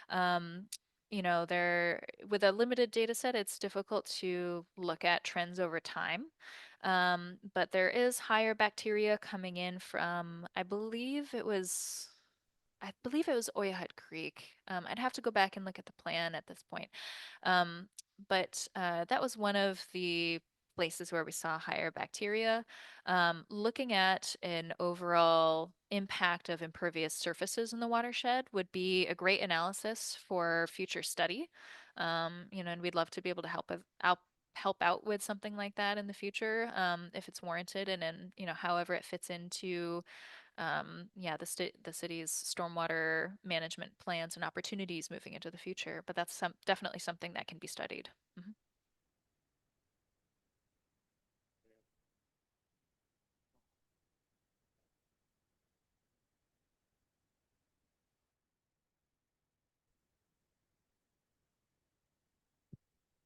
Um, you know, there with a limited data set, it's difficult to look at trends over time. But there is higher bacteria coming in from, I believe it was Oyahut Creek. I'd have to go back and look at the plan at this point. But that was one of the places where we saw higher bacteria. Looking at an overall impact of impervious surfaces in the watershed would be a great analysis for future study. You know, and we'd love to be able to help out with something like that in the future, if it's warranted, and then, you know, however it fits into yeah, the city's stormwater management plans and opportunities moving into the future. But that's definitely something that can be studied. Mhm.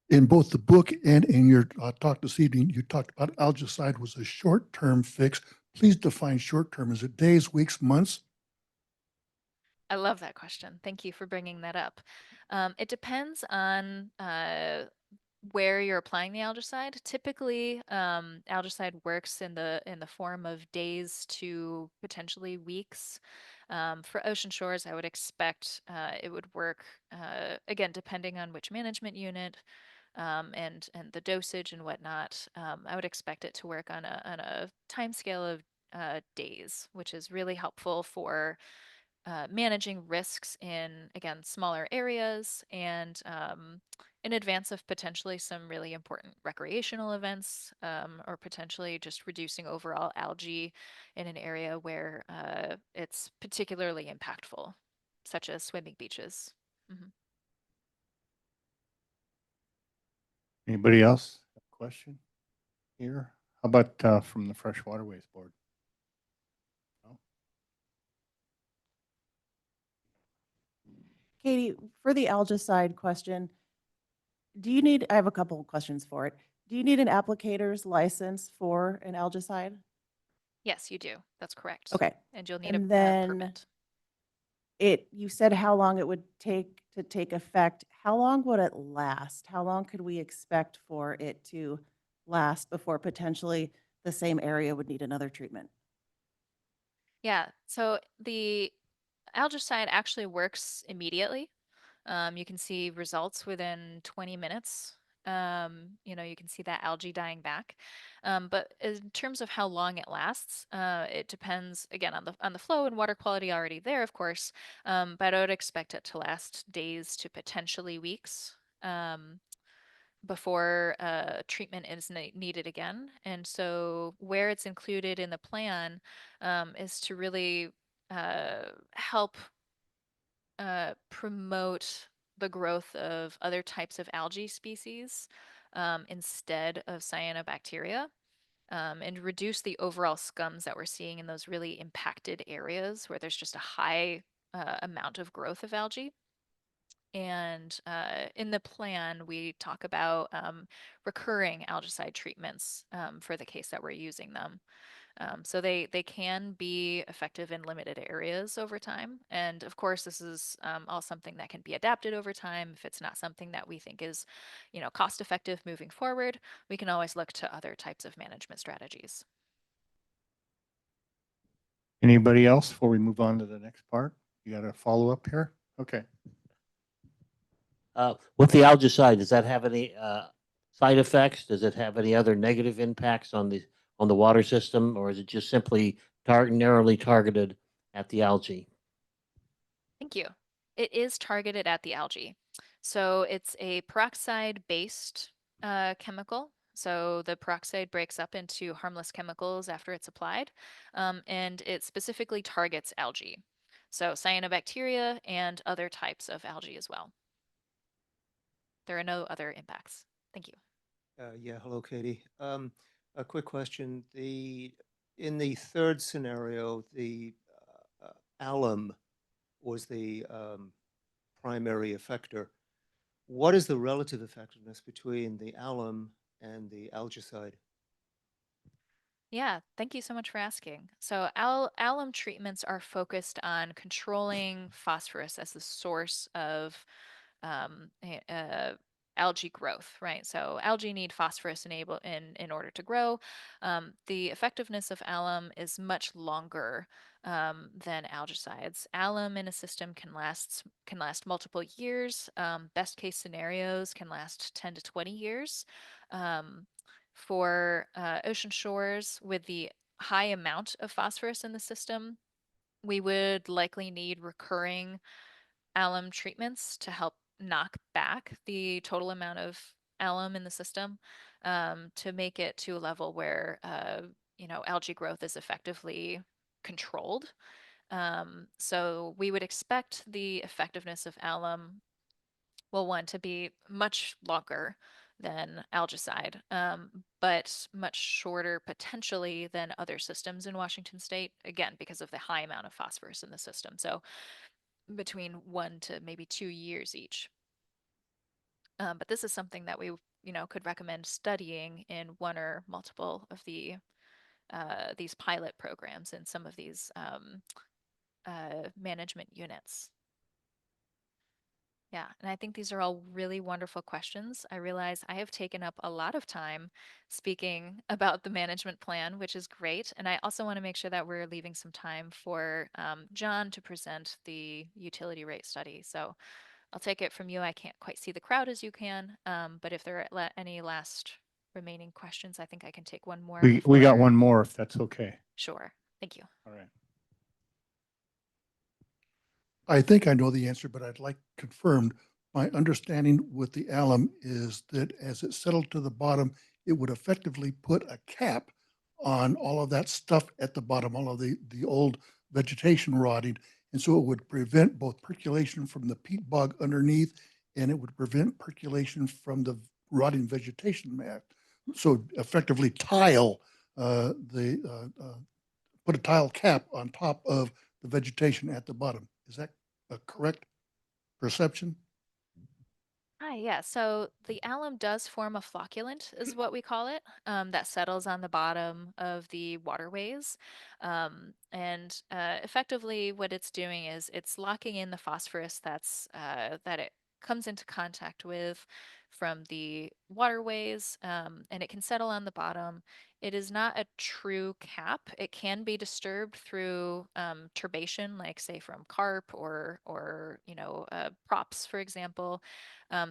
In both the book and in your talk this evening, you talked about algicide was a short-term fix. Please define short-term. Is it days, weeks, months? I love that question. Thank you for bringing that up. It depends on where you're applying the algicide. Typically, algicide works in the form of days to potentially weeks. For ocean shores, I would expect it would work again depending on which management unit and the dosage and whatnot. I would expect it to work on a time scale of days, which is really helpful for managing risks in, again, smaller areas and in advance of potentially some really important recreational events, or potentially just reducing overall algae in an area where it's particularly impactful, such as swimming beaches. Mhm. Anybody else have a question here? How about from the Fresh Waterways Board? No? Katie, for the algicide question, I have a couple of questions for it. Do you need an applicator's license for an algicide? Yes, you do. That's correct. Okay. And you'll need And a then permit. you said how long it would take to take effect. How long would it last? How long could we expect for it to last before potentially the same area would need another treatment? Yeah, so the algicide actually works immediately. You can see results within 20 minutes. You know, you can see that algae dying back. But in terms of how long it lasts, it depends again on the flow and water quality already there, of course. But I would expect it to last days to potentially weeks. Before treatment is needed again. And so, where it's included in the plan is to really help promote the growth of other types of algae species instead of cyanobacteria. And reduce the overall scums that we're seeing in those really impacted areas where there's just a high amount of growth of algae. And in the plan, we talk about recurring algicide treatments for the case that we're using them. So they can be effective in limited areas over time. And of course, this is all something that can be adapted over time. If it's not something that we think is, cost effective moving forward, we can always look to other types of management strategies. Anybody else before we move on to the next part? You got a follow up here? Okay. With the algicide, does that have any side effects? Does it have any other negative impacts on the water system, or is it just simply narrowly targeted at the algae? Thank you. It is targeted at the algae. So it's a peroxide-based chemical. So the peroxide breaks up into harmless chemicals after it's applied, and it specifically targets algae. So cyanobacteria and other types of algae as well. There are no other impacts. Thank you. Yeah, hello, Katie. A quick question. In the third scenario, the alum was the primary effector. What is the relative effectiveness between the alum and the algicide? Yeah, thank you so much for asking. So alum treatments are focused on controlling phosphorus as the source of algae growth, right? So algae need phosphorus in order to grow. The effectiveness of alum is much longer than algicides. Alum in a system can last multiple years. Best case scenarios can last 10 to 20 years. For ocean shores with the high amount of phosphorus in the system, we would likely need recurring alum treatments to help knock back the total amount of alum in the system to make it to a level where algae growth is effectively controlled. So we would expect the effectiveness of alum, well, one, to be much longer than algicide, but much shorter potentially than other systems in Washington State, again, because of the high amount of phosphorus in the system. So between 1 to maybe 2 years each. But this is something that we, could recommend studying in one or multiple of these pilot programs in some of these management units. Yeah, and I think these are all really wonderful questions. I realize I have taken up a lot of time speaking about the management plan, which is great. And I also want to make sure that we're leaving some time for John to present the utility rate study. So I'll take it from you. I can't quite see the crowd as you can, but if there are any last remaining questions, I think I can take one more. We got before- one more if that's okay. Sure. Thank you. All right. I think I know the answer, but I'd like confirmed. My understanding with the alum is that as it settled to the bottom, it would effectively put a cap on all of that stuff at the bottom, all of the old vegetation rotting. And so it would prevent both percolation from the peat bog underneath, and it would prevent percolation from the rotting vegetation mat. So effectively put a tile cap on top of the vegetation at the bottom. Is that a correct perception? Hi, yeah. So the alum does form a flocculant, is what we call it, that settles on the bottom of the waterways. And effectively, what it's doing is it's locking in the phosphorus that it comes into contact with from the waterways, and it can settle on the bottom. It is not a true cap. It can be disturbed through turbation, like say from carp or props, for example.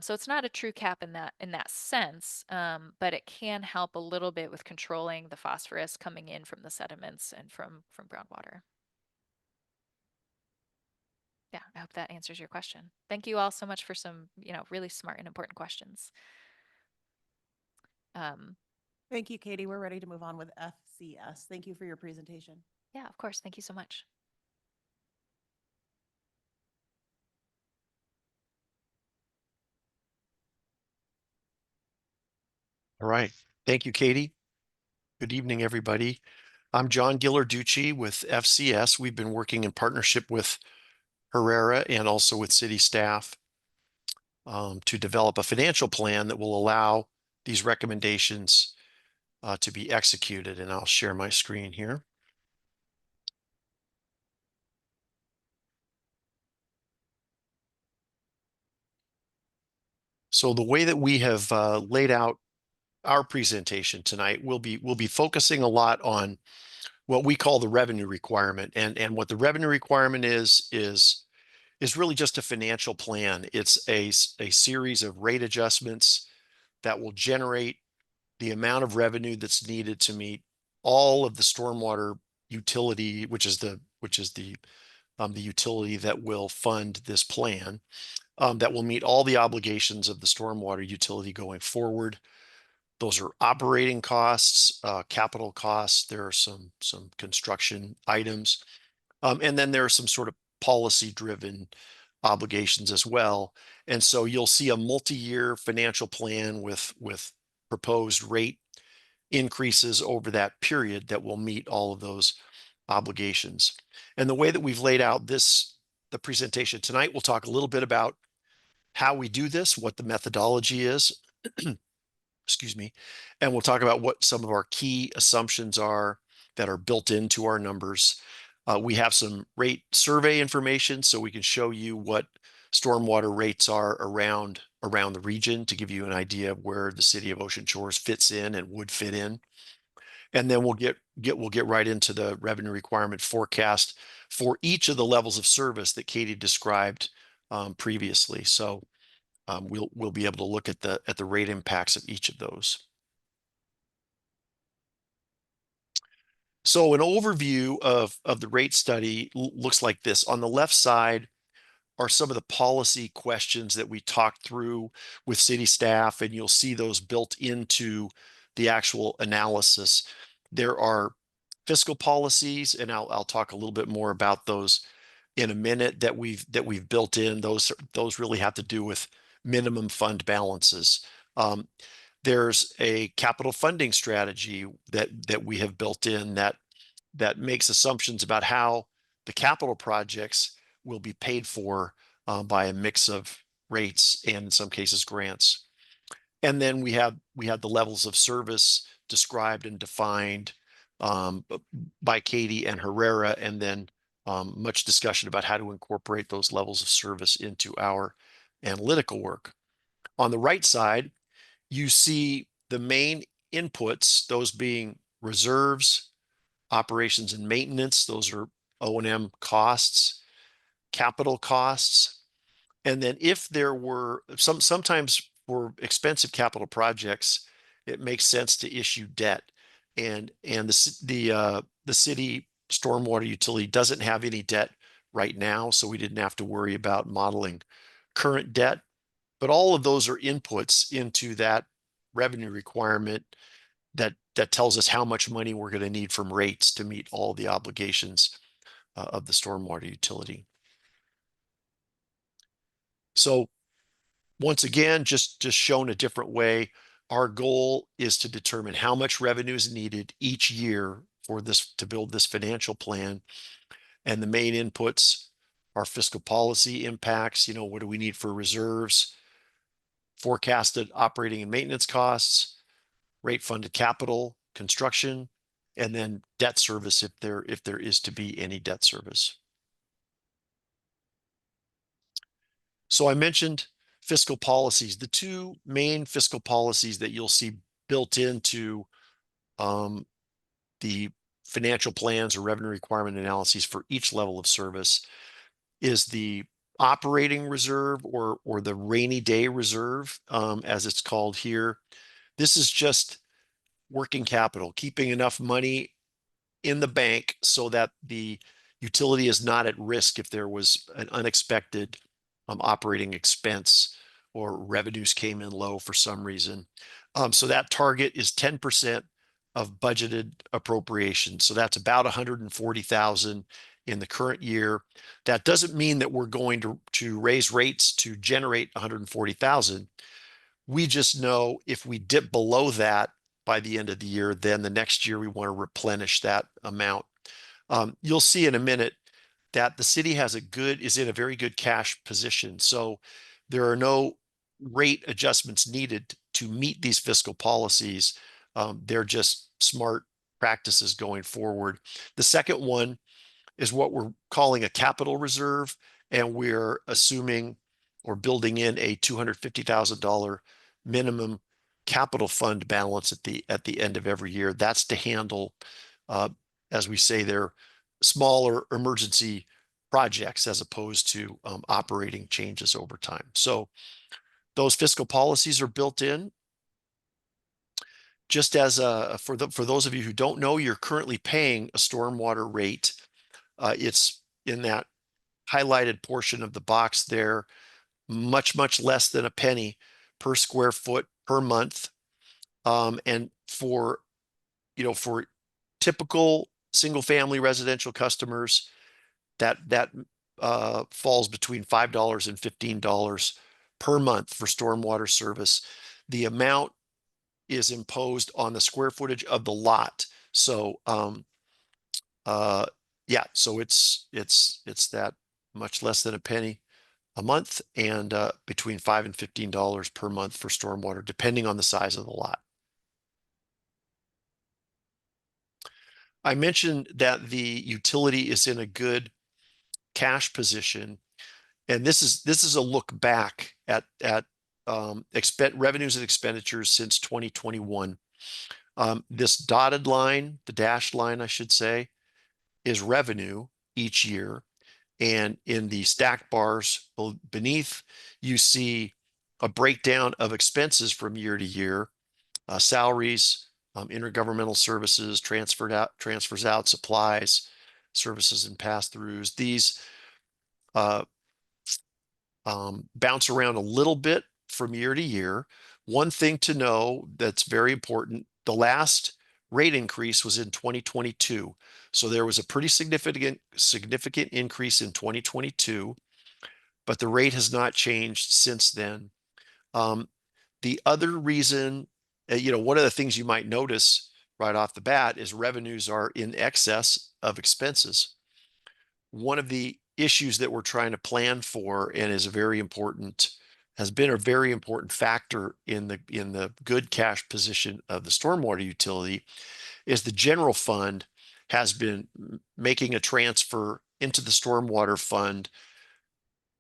So it's not a true cap in that sense, but it can help a little bit with controlling the phosphorus coming in from the sediments and from groundwater. Yeah, I hope that answers your question. Thank you all so much for some, really smart and important questions. Thank you, Katie. We're ready to move on with FCS. Thank you for your presentation. Yeah, of course. Thank you so much. All right. Thank you, Katie. Good evening, everybody. I'm John Gillarducci with FCS. We've been working in partnership with Herrera and also with city staff to develop a financial plan that will allow these recommendations to be executed. And I'll share my screen here. So the way that we have laid out our presentation tonight, we'll be focusing a lot on what we call the revenue requirement. And what the revenue requirement is really just a financial plan. It's a series of rate adjustments that will generate the amount of revenue that's needed to meet all of the stormwater utility, which is the utility that will fund this plan, that will meet all the obligations of the stormwater utility going forward. Those are operating costs, capital costs. There are some construction items, and then there are some sort of policy-driven obligations as well. And so you'll see a multi-year financial plan with proposed rate increases over that period that will meet all of those obligations. And the way that we've laid out the presentation tonight, we'll talk a little bit about how we do this, what the methodology is, excuse me, and we'll talk about what some of our key assumptions are that are built into our numbers. We have some rate survey information, so we can show you what stormwater rates are around the region to give you an idea of where the city of Ocean Shores fits in and would fit in. And then we'll get right into the revenue requirement forecast for each of the levels of service that Katie described previously. So we'll be able to look at the rate impacts of each of those. So an overview of the rate study looks like this. On the left side are some of the policy questions that we talked through with city staff, and you'll see those built into the actual analysis. There are fiscal policies, and I'll talk a little bit more about those in a minute, that we've built in. Those really have to do with minimum fund balances. There's a capital funding strategy that we have built in that makes assumptions about how the capital projects will be paid for by a mix of rates and in some cases grants. And then we have the levels of service described and defined by Katie and Herrera, and then much discussion about how to incorporate those levels of service into our analytical work. On the right side, you see the main inputs, those being reserves, operations and maintenance. Those are O&M costs, capital costs. And then if there were sometimes for expensive capital projects, it makes sense to issue debt. And the city stormwater utility doesn't have any debt right now, so we didn't have to worry about modeling current debt. But all of those are inputs into that revenue requirement that tells us how much money we're going to need from rates to meet all the obligations of the stormwater utility. So once again, just shown a different way, our goal is to determine how much revenue is needed each year for this to build this financial plan. And the main inputs are fiscal policy impacts. What do we need for reserves, forecasted operating and maintenance costs, rate funded capital, construction, and then debt service if there is to be any debt service. So I mentioned fiscal policies. The two main fiscal policies that you'll see built into the financial plans or revenue requirement analyses for each level of service is the operating reserve or the rainy day reserve, as it's called here. This is just working capital, keeping enough money in the bank so that the utility is not at risk if there was an unexpected operating expense or revenues came in low for some reason. So that target is 10% of budgeted appropriation. So that's about 140,000 in the current year. That doesn't mean that we're going to raise rates to generate 140,000. We just know if we dip below that by the end of the year, then the next year we want to replenish that amount. You'll see in a minute that the city is in a very good cash position. So there are no rate adjustments needed to meet these fiscal policies They're just smart practices going forward. The second one is what we're calling a capital reserve, and we're assuming or building in a $250,000 minimum capital fund balance at the end of every year. That's to handle, as we say, their smaller emergency projects as opposed to operating changes over time. So those fiscal policies are built in. Just as for those of you who don't know, you're currently paying a stormwater rate. It's in that highlighted portion of the box there, much less than a penny per square foot per month. And for typical single family residential customers, that falls between $5 and $15 per month for stormwater service. The amount is imposed on the square footage of the lot. So yeah, so it's that much less than a penny a month, and between $5 and $15 per month for stormwater, depending on the size of the lot. I mentioned that the utility is in a good cash position, and this is a look back at revenues and expenditures since 2021. This dotted line, the dashed line, I should say, is revenue each year. And in the stacked bars beneath, you see a breakdown of expenses from year to year, salaries, intergovernmental services, transfers out, supplies, services and pass-throughs. These bounce around a little bit from year to year. One thing to know that's very important, the last rate increase was in 2022. So there was a pretty significant increase in 2022, but the rate has not changed since then. The other reason, one of the things you might notice right off the bat is revenues are in excess of expenses. One of the issues that we're trying to plan for, and has been a very important factor in the good cash position of the stormwater utility, is the general fund has been making a transfer into the stormwater fund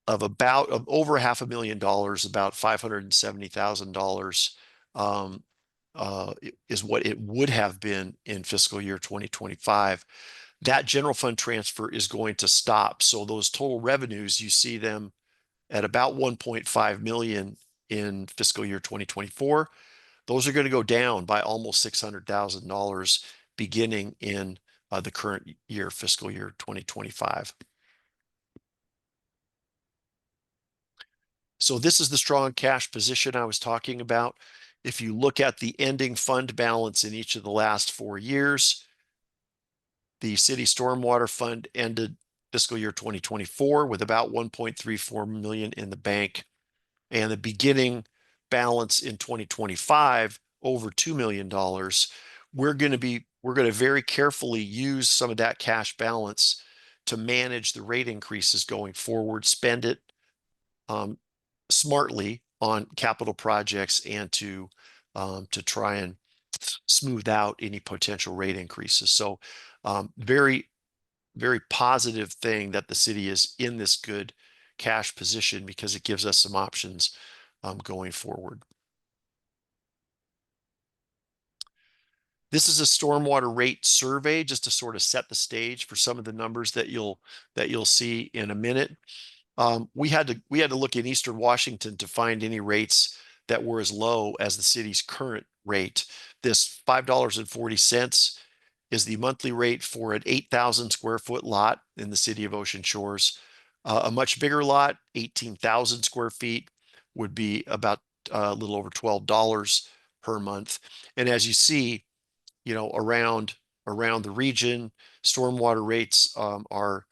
of over $500,000, about $570,000, is what it would have been in fiscal year 2025. That general fund transfer is going to stop. So those total revenues, you see them at about 1.5 million in fiscal year 2024. Those are going to go down by almost $600,000 beginning in the current year, fiscal year 2025. So this is the strong cash position I was talking about. If you look at the ending fund balance in each of the last 4 years, the city stormwater fund ended fiscal year 2024 with about 1.34 million in the bank, and the beginning balance in 2025 over $2 million. We're going to very carefully use some of that cash balance to manage the rate increases going forward, spend it smartly on capital projects, and to try and smooth out any potential rate increases. So very, very positive thing that the city is in this good cash position, because it gives us some options going forward. This is a stormwater rate survey just to sort of set the stage for some of the numbers that you'll see in a minute. We had to look in Eastern Washington to find any rates that were as low as the city's current rate. This $5.40 is the monthly rate for an 8,000 square foot lot in the city of Ocean Shores. A much bigger lot, 18,000 square feet, would be about a little over $12 per month. And as you see, around the region, stormwater rates are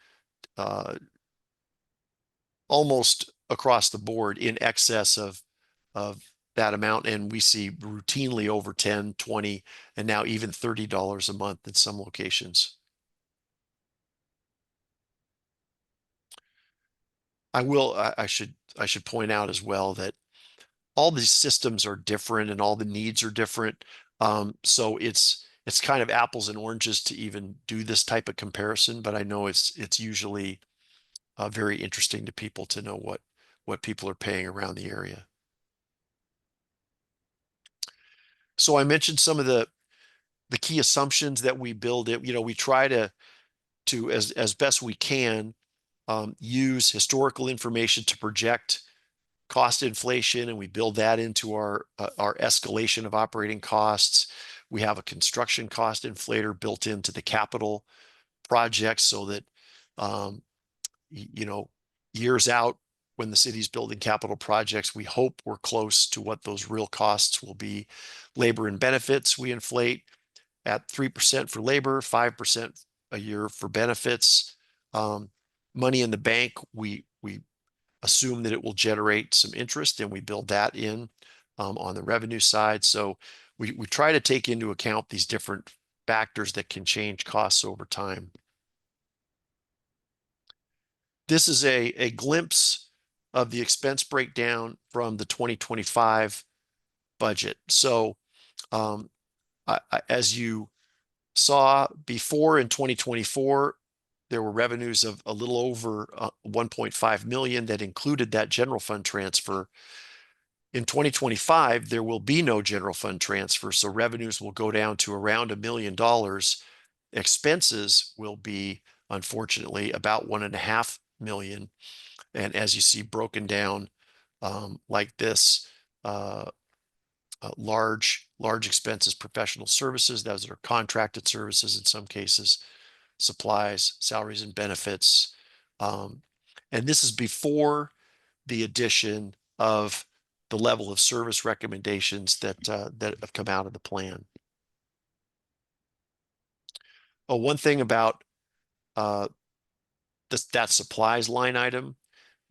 almost across the board in excess of that amount. And we see routinely over 10, 20, and now even $30 a month in some locations. I should point out as well that all these systems are different and all the needs are different. So it's kind of apples and oranges to even do this type of comparison, but I know it's usually very interesting to people to know what people are paying around the area. So I mentioned some of the key assumptions that we build it. We try to as best we can use historical information to project cost inflation, and we build that into our escalation of operating costs. We have a construction cost inflator built into the capital projects so that years out when the city's building capital projects, we hope we're close to what those real costs will be. Labor and benefits, we inflate at 3% for labor, 5% a year for benefits. Money in the bank, we assume that it will generate some interest, and we build that in on the revenue side. So we try to take into account these different factors that can change costs over time. This is a glimpse of the expense breakdown from the 2025 budget. So as you saw before, in 2024, there were revenues of a little over 1.5 million that included that general fund transfer. In 2025, there will be no general fund transfer, so revenues will go down to around $1 million. Expenses will be, unfortunately, about 1.5 million. And as you see, broken down like this, large expenses, professional services, those are contracted services in some cases, supplies, salaries and benefits. And this is before the addition of the level of service recommendations that have come out of the plan. Oh, one thing about that supplies line item,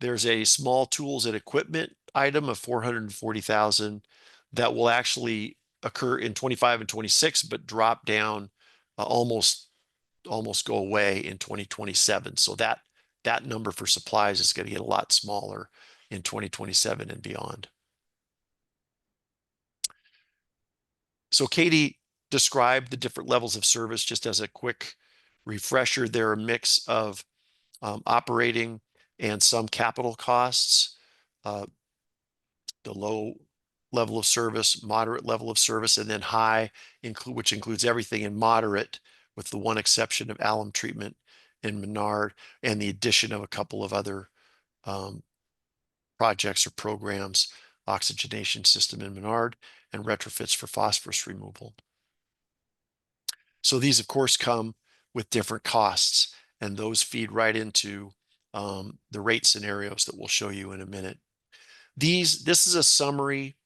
there's a small tools and equipment item of 440,000 that will actually occur in 25 and 26, but drop down almost go away in 2027. So that number for supplies is going to get a lot smaller in 2027 and beyond. So Katie described the different levels of service. Just as a quick refresher, they're a mix of operating and some capital costs. The low level of service, moderate level of service, and then high, which includes everything in moderate, with the one exception of alum treatment in Menard and the addition of a couple of other projects or programs, oxygenation system in Menard and retrofits for phosphorus removal. So these, of course, come with different costs, and those feed right into the rate scenarios that we'll show you in a minute. This is a summary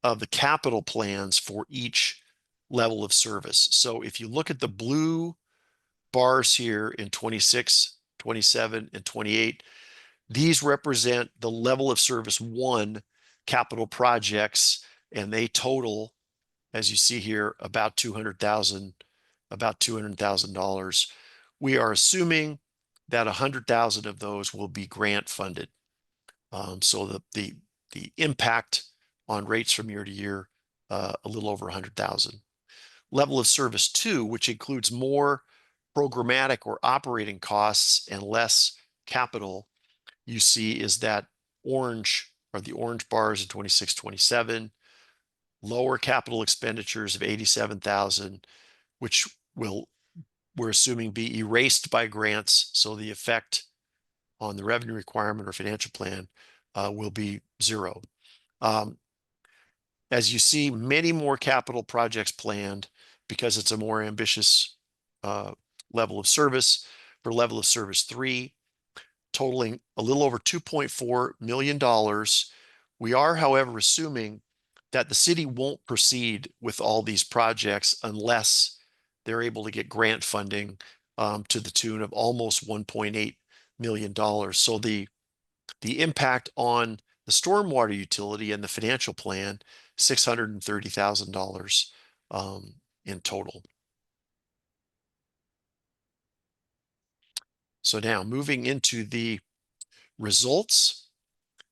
of the capital plans for each level of service. So if you look at the blue bars here in 26, 27, and 28, these represent the level of service 1 capital projects, and they total, as you see here, about $200,000. We are assuming that 100,000 of those will be grant funded. So the impact on rates from year to year, a little over 100,000. Level of service 2, which includes more programmatic or operating costs and less capital, you see is that orange, or the orange bars in 26, 27, lower capital expenditures of 87,000, which we're assuming be erased by grants. So the effect on the revenue requirement or financial plan will be 0. As you see, many more capital projects planned because it's a more ambitious level of service. For level of service 3, totaling a little over $2.4 million. We are, however, assuming that the city won't proceed with all these projects unless they're able to get grant funding to the tune of almost $1.8 million. So the impact on the stormwater utility and the financial plan, $630,000 in total. So now moving into the results,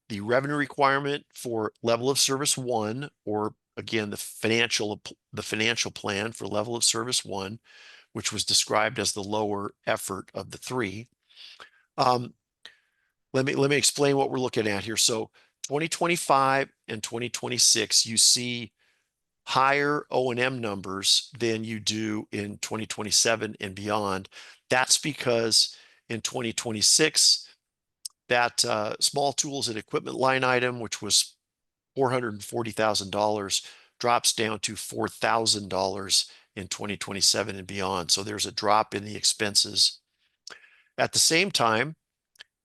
the revenue requirement for level of service 1, or again, the financial plan for level of service 1, which was described as the lower effort of the 3. Let me explain what we're looking at here. So 2025 and 2026, you see higher O&M numbers than you do in 2027 and beyond. That's because in 2026, that small tools and equipment line item, which was $440,000, drops down to $4,000 in 2027 and beyond. So there's a drop in the expenses. At the same time,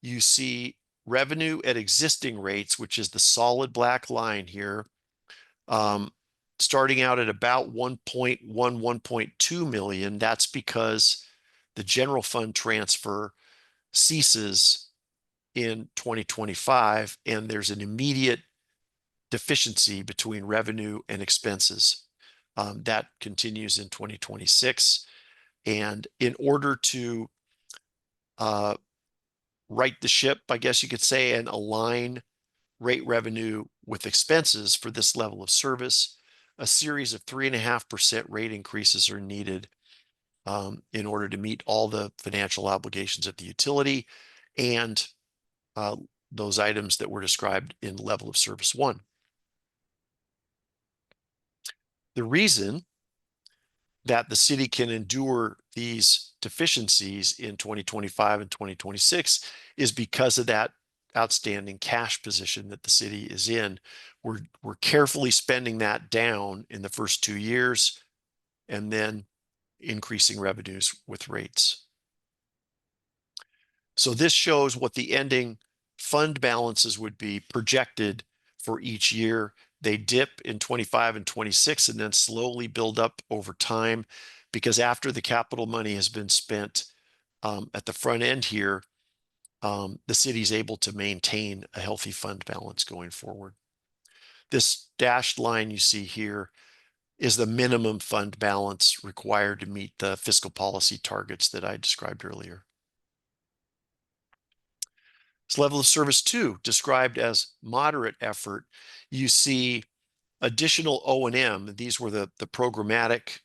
you see revenue at existing rates, which is the solid black line here, starting out at about 1.2 million. That's because the general fund transfer ceases in 2025, and there's an immediate deficiency between revenue and expenses. That continues in 2026. And in order to right the ship, I guess you could say, and align rate revenue with expenses for this level of service, a series of 3.5% rate increases are needed in order to meet all the financial obligations of the utility and those items that were described in level of service 1. The reason that the city can endure these deficiencies in 2025 and 2026 is because of that outstanding cash position that the city is in. We're carefully spending that down in the first 2 years and then increasing revenues with rates. So this shows what the ending fund balances would be projected for each year. They dip in 25 and 26 and then slowly build up over time, because after the capital money has been spent at the front end here, the city's able to maintain a healthy fund balance going forward. This dashed line you see here is the minimum fund balance required to meet the fiscal policy targets that I described earlier. This level of service 2, described as moderate effort, you see additional O&M. These were the programmatic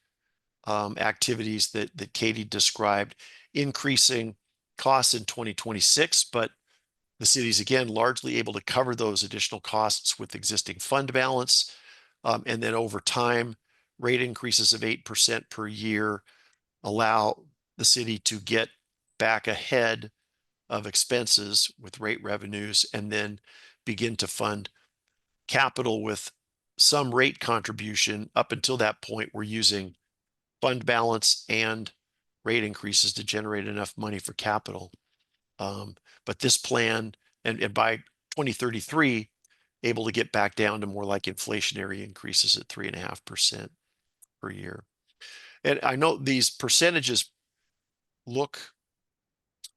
activities that Katie described, increasing costs in 2026, but the city's again largely able to cover those additional costs with existing fund balance. And then over time, rate increases of 8% per year allow the city to get back ahead of expenses with rate revenues and then begin to fund capital with some rate contribution. Up until that point, we're using fund balance and rate increases to generate enough money for capital. But this plan, and by 2033, able to get back down to more like inflationary increases at 3.5% per year. And I know these percentages look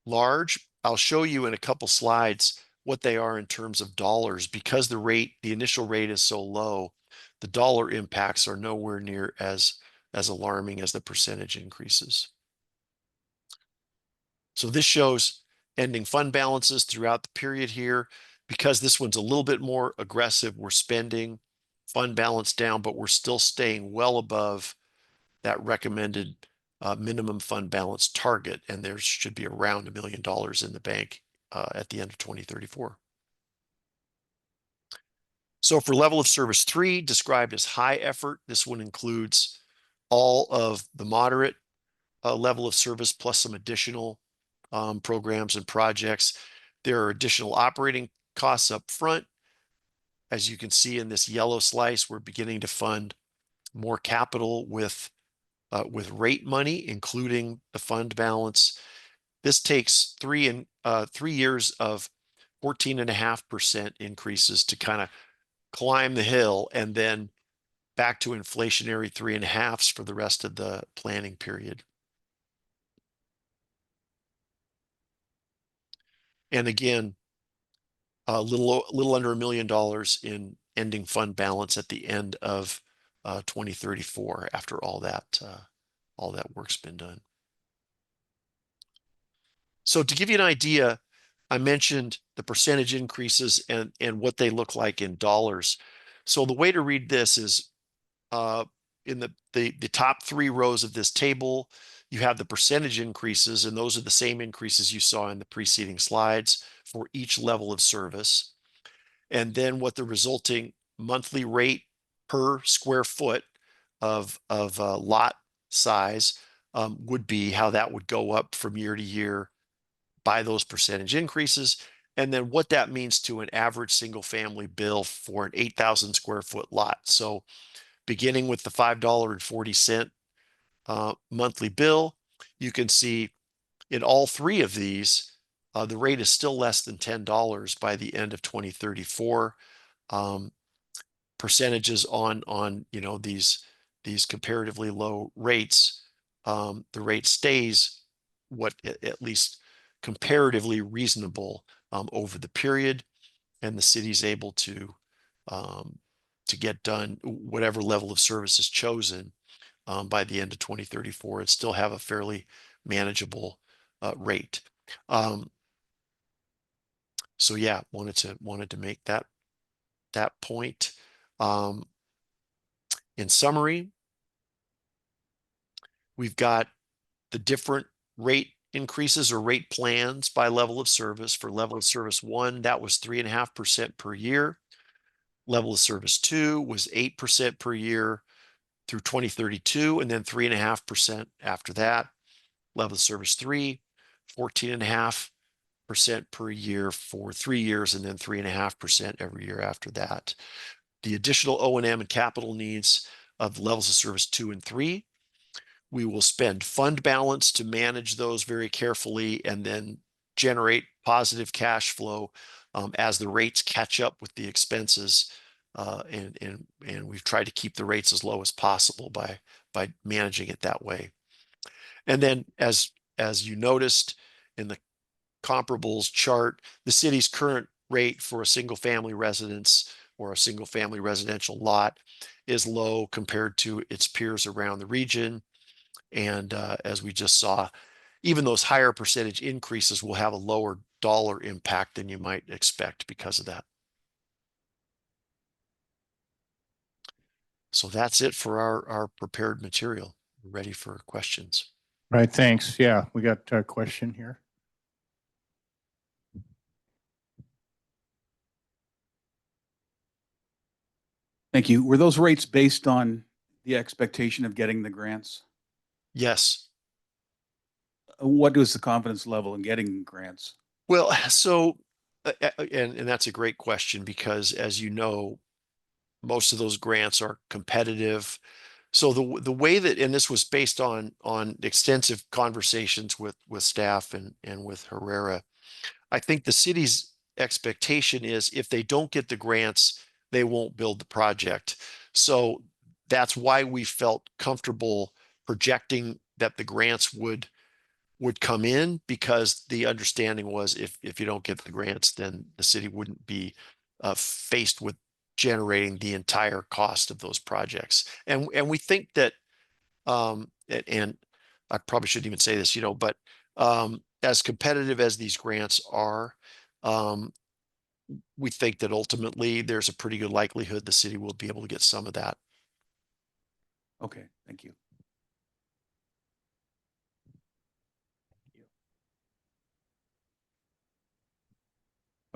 large. I'll show you in a couple slides what they are in terms of dollars, because the initial rate is so low, the dollar impacts are nowhere near as alarming as the percentage increases. So this shows ending fund balances throughout the period here. Because this one's a little bit more aggressive, we're spending fund balance down, but we're still staying well above that recommended minimum fund balance target. And there should be around $1 million in the bank at the end of 2034. So for level of service 3, described as high effort, this one includes all of the moderate level of service plus some additional programs and projects. There are additional operating costs up front. As you can see in this yellow slice, we're beginning to fund more capital with rate money, including the fund balance. This takes 3 years of 14.5% increases to kind of climb the hill, and then back to inflationary 3.5s for the rest of the planning period. And again, a little under $1 million in ending fund balance at the end of 2034 after all that work's been done. So to give you an idea, I mentioned the percentage increases and what they look like in dollars. So the way to read this is in the top 3 rows of this table, you have the percentage increases, and those are the same increases you saw in the preceding slides for each level of service. And then what the resulting monthly rate per square foot of lot size would be, how that would go up from year to year by those percentage increases. And then what that means to an average single family bill for an 8,000 square foot lot. So beginning with the $5.40 monthly bill, you can see in all 3 of these, the rate is still less than $10 by the end of 2034. Percentages on these comparatively low rates, the rate stays at least comparatively reasonable over the period, and the city's able to get done whatever level of service is chosen by the end of 2034 and still have a fairly manageable rate. So yeah, wanted to make that point. In summary, we've got the different rate increases or rate plans by level of service. For level of service 1, that was 3.5% per year. Level of service 2 was 8% per year through 2032, and then 3.5% after that. Level of service 3, 14.5% per year for 3 years, and then 3.5% every year after that. The additional O&M and capital needs of levels of service 2 and 3, we will spend fund balance to manage those very carefully and then generate positive cash flow as the rates catch up with the expenses. And we've tried to keep the rates as low as possible by managing it that way. And then as you noticed in the comparables chart, the city's current rate for a single family residence or a single family residential lot is low compared to its peers around the region. And as we just saw, even those higher percentage increases will have a lower dollar impact than you might expect because of that. So that's it for our prepared material. We're ready for questions. Right, thanks. Yeah, we got a question here. Thank you. Were those rates based on the expectation of getting the grants? Yes. What is the confidence level in getting grants? Well, so, and that's a great question, because as you know, most of those grants are competitive. So the way that, and this was based on extensive conversations with staff and with Herrera, I think the city's expectation is if they don't get the grants, they won't build the project. So that's why we felt comfortable projecting that the grants would come in, because the understanding was if you don't get the grants, then the city wouldn't be faced with generating the entire cost of those projects. And we think that, and I probably shouldn't even say this, but as competitive as these grants are, we think that ultimately there's a pretty good likelihood the city will be able to get some of that. Okay, thank you.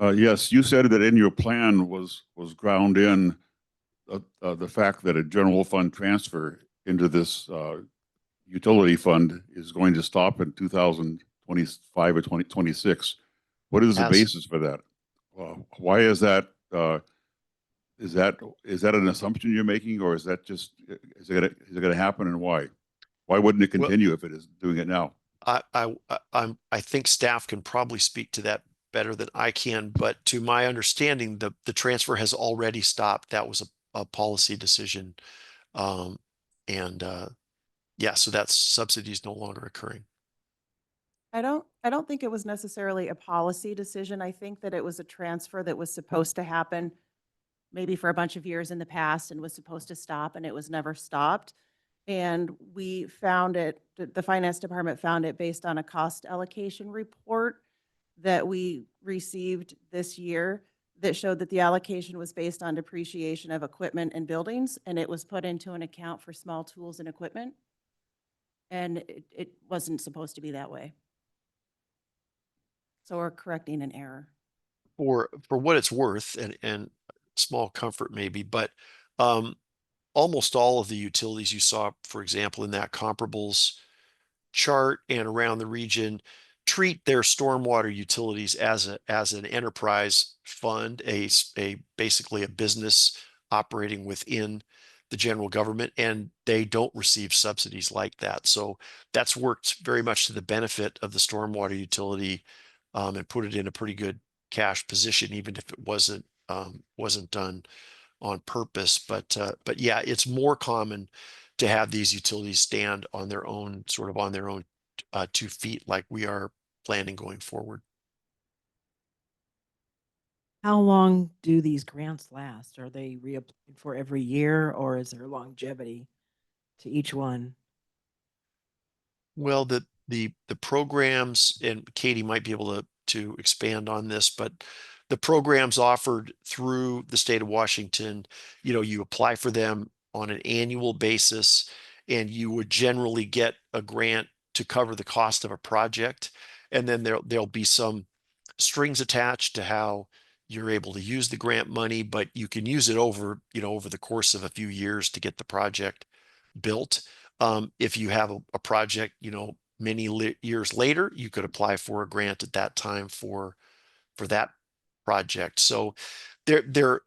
Yes, you said that in your plan was ground in the fact that a general fund transfer into this utility fund is going to stop in 2025 or 2026. What is the basis for that? Why is that? Is that an assumption you're making, or is that just is it going to happen, and why? Why wouldn't it continue if it is doing it now? I think staff can probably speak to that better than I can, but to my understanding, the transfer has already stopped. That was a policy decision. Yeah, so that subsidy is no longer occurring. I don't think it was necessarily a policy decision. I think that it was a transfer that was supposed to happen maybe for a bunch of years in the past and was supposed to stop, and it was never stopped. And we found it, the finance department found it based on a cost allocation report that we received this year, that showed that the allocation was based on depreciation of equipment and buildings, and it was put into an account for small tools and equipment. And it wasn't supposed to be that way. So we're correcting an error. For what it's worth, and small comfort maybe, but almost all of the utilities you saw, for example, in that comparables chart and around the region, treat their stormwater utilities as an enterprise fund, a basically a business operating within the general government, and they don't receive subsidies like that. So that's worked very much to the benefit of the stormwater utility, and put it in a pretty good cash position, even if it wasn't done on purpose. But yeah, it's more common to have these utilities stand on their own, sort of on their own 2 feet, like we are planning going forward. How long do these grants last? Are they reapplied for every year, or is there longevity to each one? Well, the programs, and Katie might be able to expand on this, but the programs offered through the state of Washington, you apply for them on an annual basis, and you would generally get a grant to cover the cost of a project. And then there'll be some strings attached to how you're able to use the grant money, but you can use it over the course of a few years to get the project built. If you have a project, many years later, you could apply for a grant at that time for that project. So they're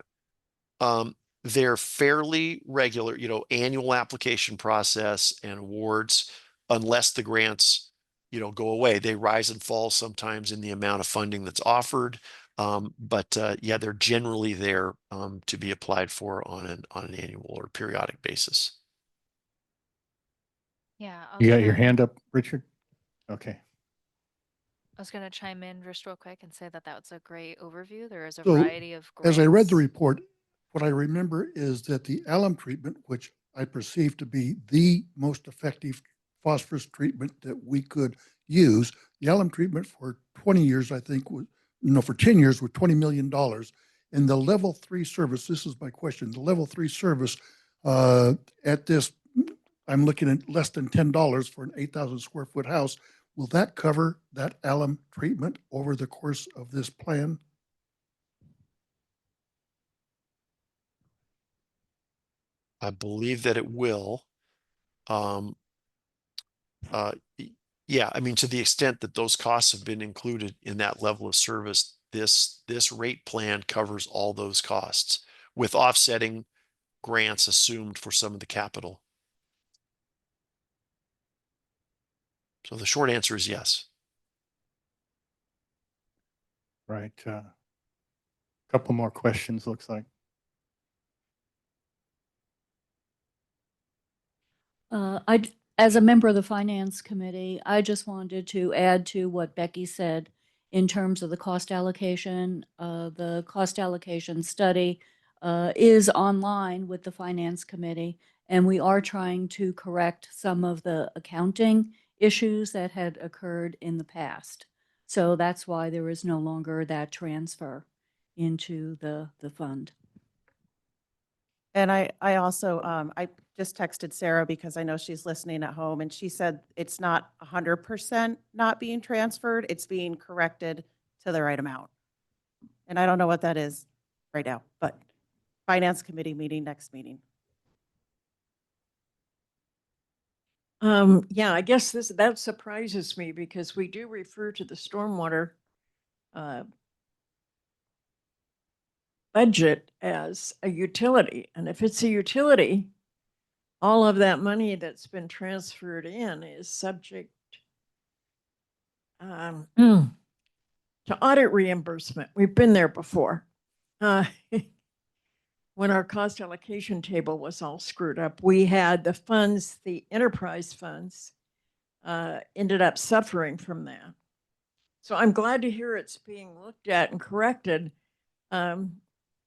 fairly regular, annual application process and awards, unless the grants, go away. They rise and fall sometimes in the amount of funding that's offered. But yeah, they're generally there to be applied for on an annual or periodic basis. Yeah. You got your hand up, Richard? Okay. I was going to chime in just real quick and say that was a great overview. There is a So, variety of as I read the grants. report, what I remember is that the alum treatment, which I perceive to be the most effective phosphorus treatment that we could use, the alum treatment for 20 years, I think, for 10 years was $20 million. And the level 3 service, this is my question, the level 3 service at this, I'm looking at less than $10 for an 8,000 square foot house. Will that cover that alum treatment over the course of this plan? I believe that it will. Yeah, I mean, to the extent that those costs have been included in that level of service, this rate plan covers all those costs with offsetting grants assumed for some of the capital. So the short answer is yes. Right. Couple more questions, looks like. As a member of the Finance Committee, I just wanted to add to what Becky said in terms of the cost allocation. The cost allocation study is online with the Finance Committee, and we are trying to correct some of the accounting issues that had occurred in the past. So that's why there is no longer that transfer into the fund. And I also, I just texted Sarah because I know she's listening at home, and she said it's not 100% not being transferred, it's being corrected to the right amount. And I don't know what that is right now, but Finance Committee meeting next meeting. Yeah, I guess that surprises me because we do refer to the stormwater budget as a utility. And if it's a utility, all of that money that's been transferred in is subject to audit reimbursement. We've been there before. When our cost allocation table was all screwed up, we had the funds, the enterprise funds, ended up suffering from that. So I'm glad to hear it's being looked at and corrected. I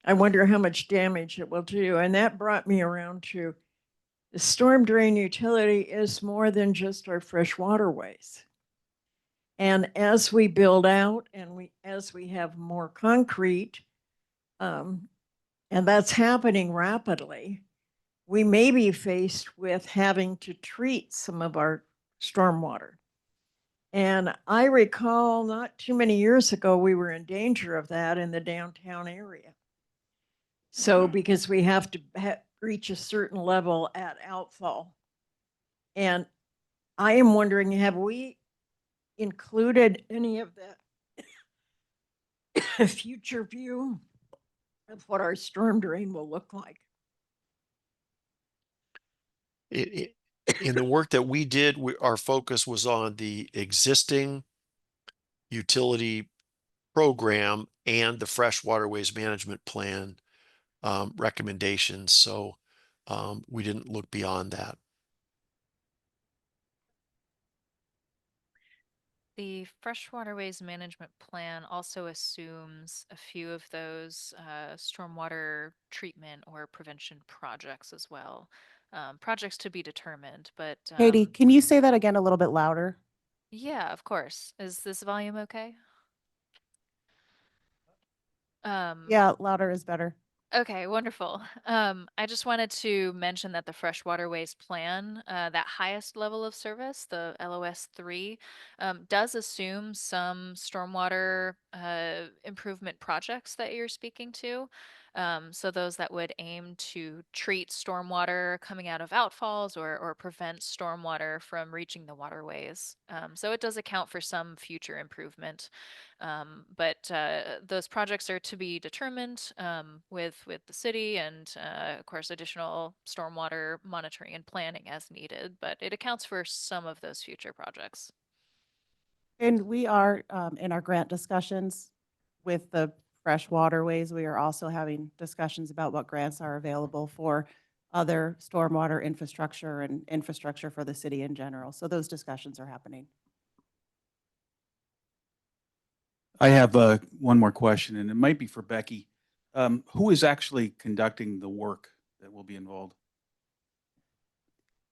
wonder how much damage it will do. And that brought me around to the storm drain utility is more than just our fresh waterways. And as we build out and as we have more concrete, Um, and that's happening rapidly. We may be faced with having to treat some of our stormwater. And I recall not too many years ago, we were in danger of that in the downtown area. So because we have to reach a certain level at outfall. And I am wondering, have we included any of that future view of what our storm drain will look like? In the work that we did, our focus was on the existing utility program and the fresh waterways management plan recommendations. So we didn't look beyond that. The Fresh Waterways Management Plan also assumes a few of those stormwater treatment or prevention projects as well. Projects to be determined, but Katie, can you say that again a little bit louder? yeah, of course. Is this volume okay? Yeah, louder is better. Okay, wonderful. I just wanted to mention that the Fresh Waterways Plan, that highest level of service, the LOS 3, does assume some stormwater improvement projects that you're speaking to. So those that would aim to treat stormwater coming out of outfalls or prevent stormwater from reaching the waterways. So it does account for some future improvement. But those projects are to be determined with the city and of course additional stormwater monitoring and planning as needed, but it accounts for some of those future projects. And we are in our grant discussions with the fresh waterways. We are also having discussions about what grants are available for other stormwater infrastructure and infrastructure for the city in general. So those discussions are happening. I have one more question, and it might be for Becky. Who is actually conducting the work that will be involved?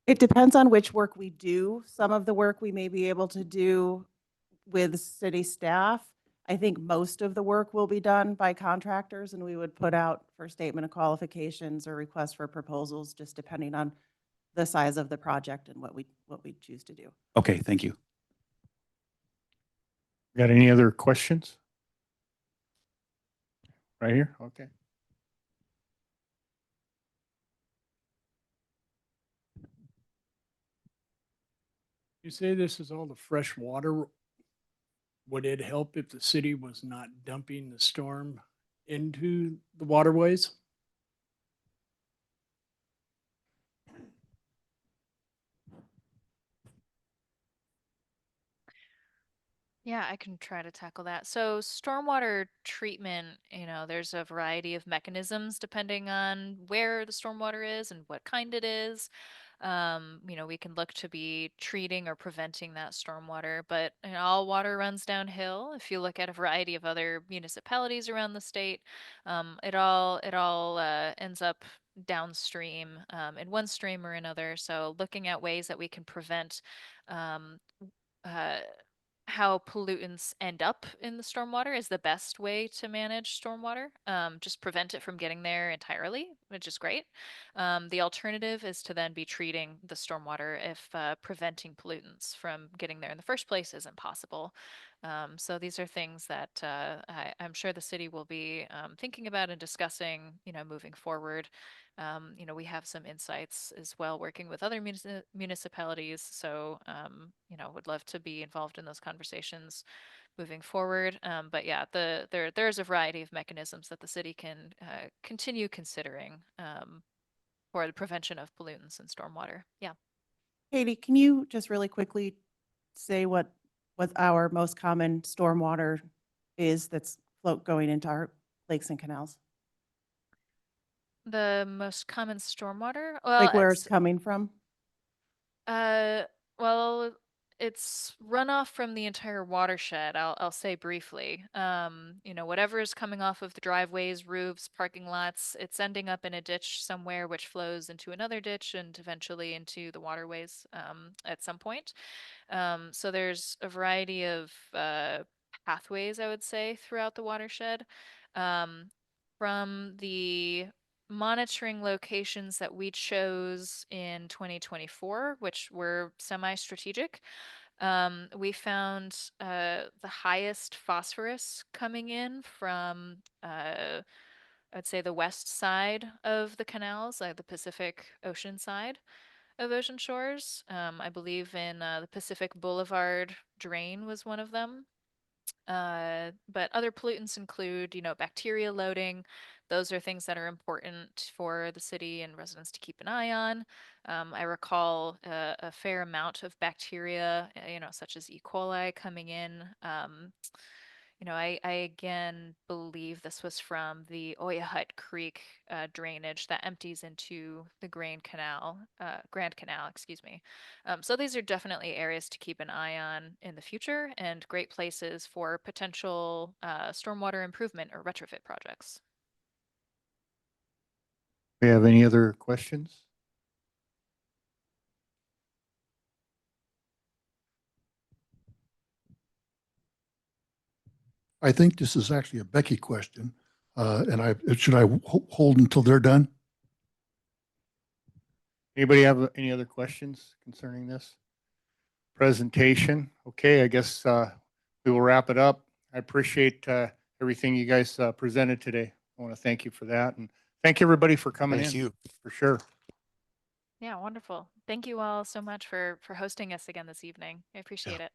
It depends on which work we do. Some of the work we may be able to do with city staff. I think most of the work will be done by contractors, and we would put out for statement of qualifications or request for proposals, just depending on the size of the project and what we choose to do. Okay, thank you. Got any other questions? Right here? Okay. You say this is all the fresh water. Would it help if the city was not dumping the storm into the waterways? Yeah, I can try to tackle that. So stormwater treatment, there's a variety of mechanisms depending on where the stormwater is and what kind it is. We can look to be treating or preventing that stormwater, but all water runs downhill. If you look at a variety of other municipalities around the state, it all ends up downstream in one stream or another. So looking at ways that we can prevent um, uh, how pollutants end up in the stormwater is the best way to manage stormwater. Just prevent it from getting there entirely, which is great. The alternative is to then be treating the stormwater if preventing pollutants from getting there in the first place isn't possible. So these are things that I'm sure the city will be thinking about and discussing, moving forward. We have some insights as well working with other municipalities. So, would love to be involved in those conversations moving forward. But yeah, there's a variety of mechanisms that the city can continue considering for the prevention of pollutants and stormwater. Yeah. Katie, can you just really quickly say what our most common stormwater is that's going into our lakes and canals? The most common stormwater? Like where it's coming from? Uh, well, it's runoff from the entire watershed. I'll say briefly. Whatever is coming off of the driveways, roofs, parking lots, it's ending up in a ditch somewhere, which flows into another ditch and eventually into the waterways at some point. So there's a variety of pathways, I would say, throughout the watershed. from the monitoring locations that we chose in 2024, which were semi-strategic, we found the highest phosphorus coming in from, I'd say, the west side of the canals, like the Pacific Ocean side of Ocean Shores. I believe in the Pacific Boulevard drain was one of them. But other pollutants include, bacteria loading. Those are things that are important for the city and residents to keep an eye on. I recall a fair amount of bacteria, such as E. coli coming in. I again believe this was from the Oyahut Creek drainage that empties into the Grand Canal, excuse me. So these are definitely areas to keep an eye on in the future and great places for potential stormwater improvement or retrofit projects. We have any other questions? I think this is actually a Becky question. Should I hold until they're done? Anybody have any other questions concerning this presentation? Okay, I guess we will wrap it up. I appreciate everything you guys presented today. I want to thank you for that, and thank everybody for coming in. Thank you. For sure. Yeah, wonderful. Thank you all so much for hosting us again this evening. I appreciate it.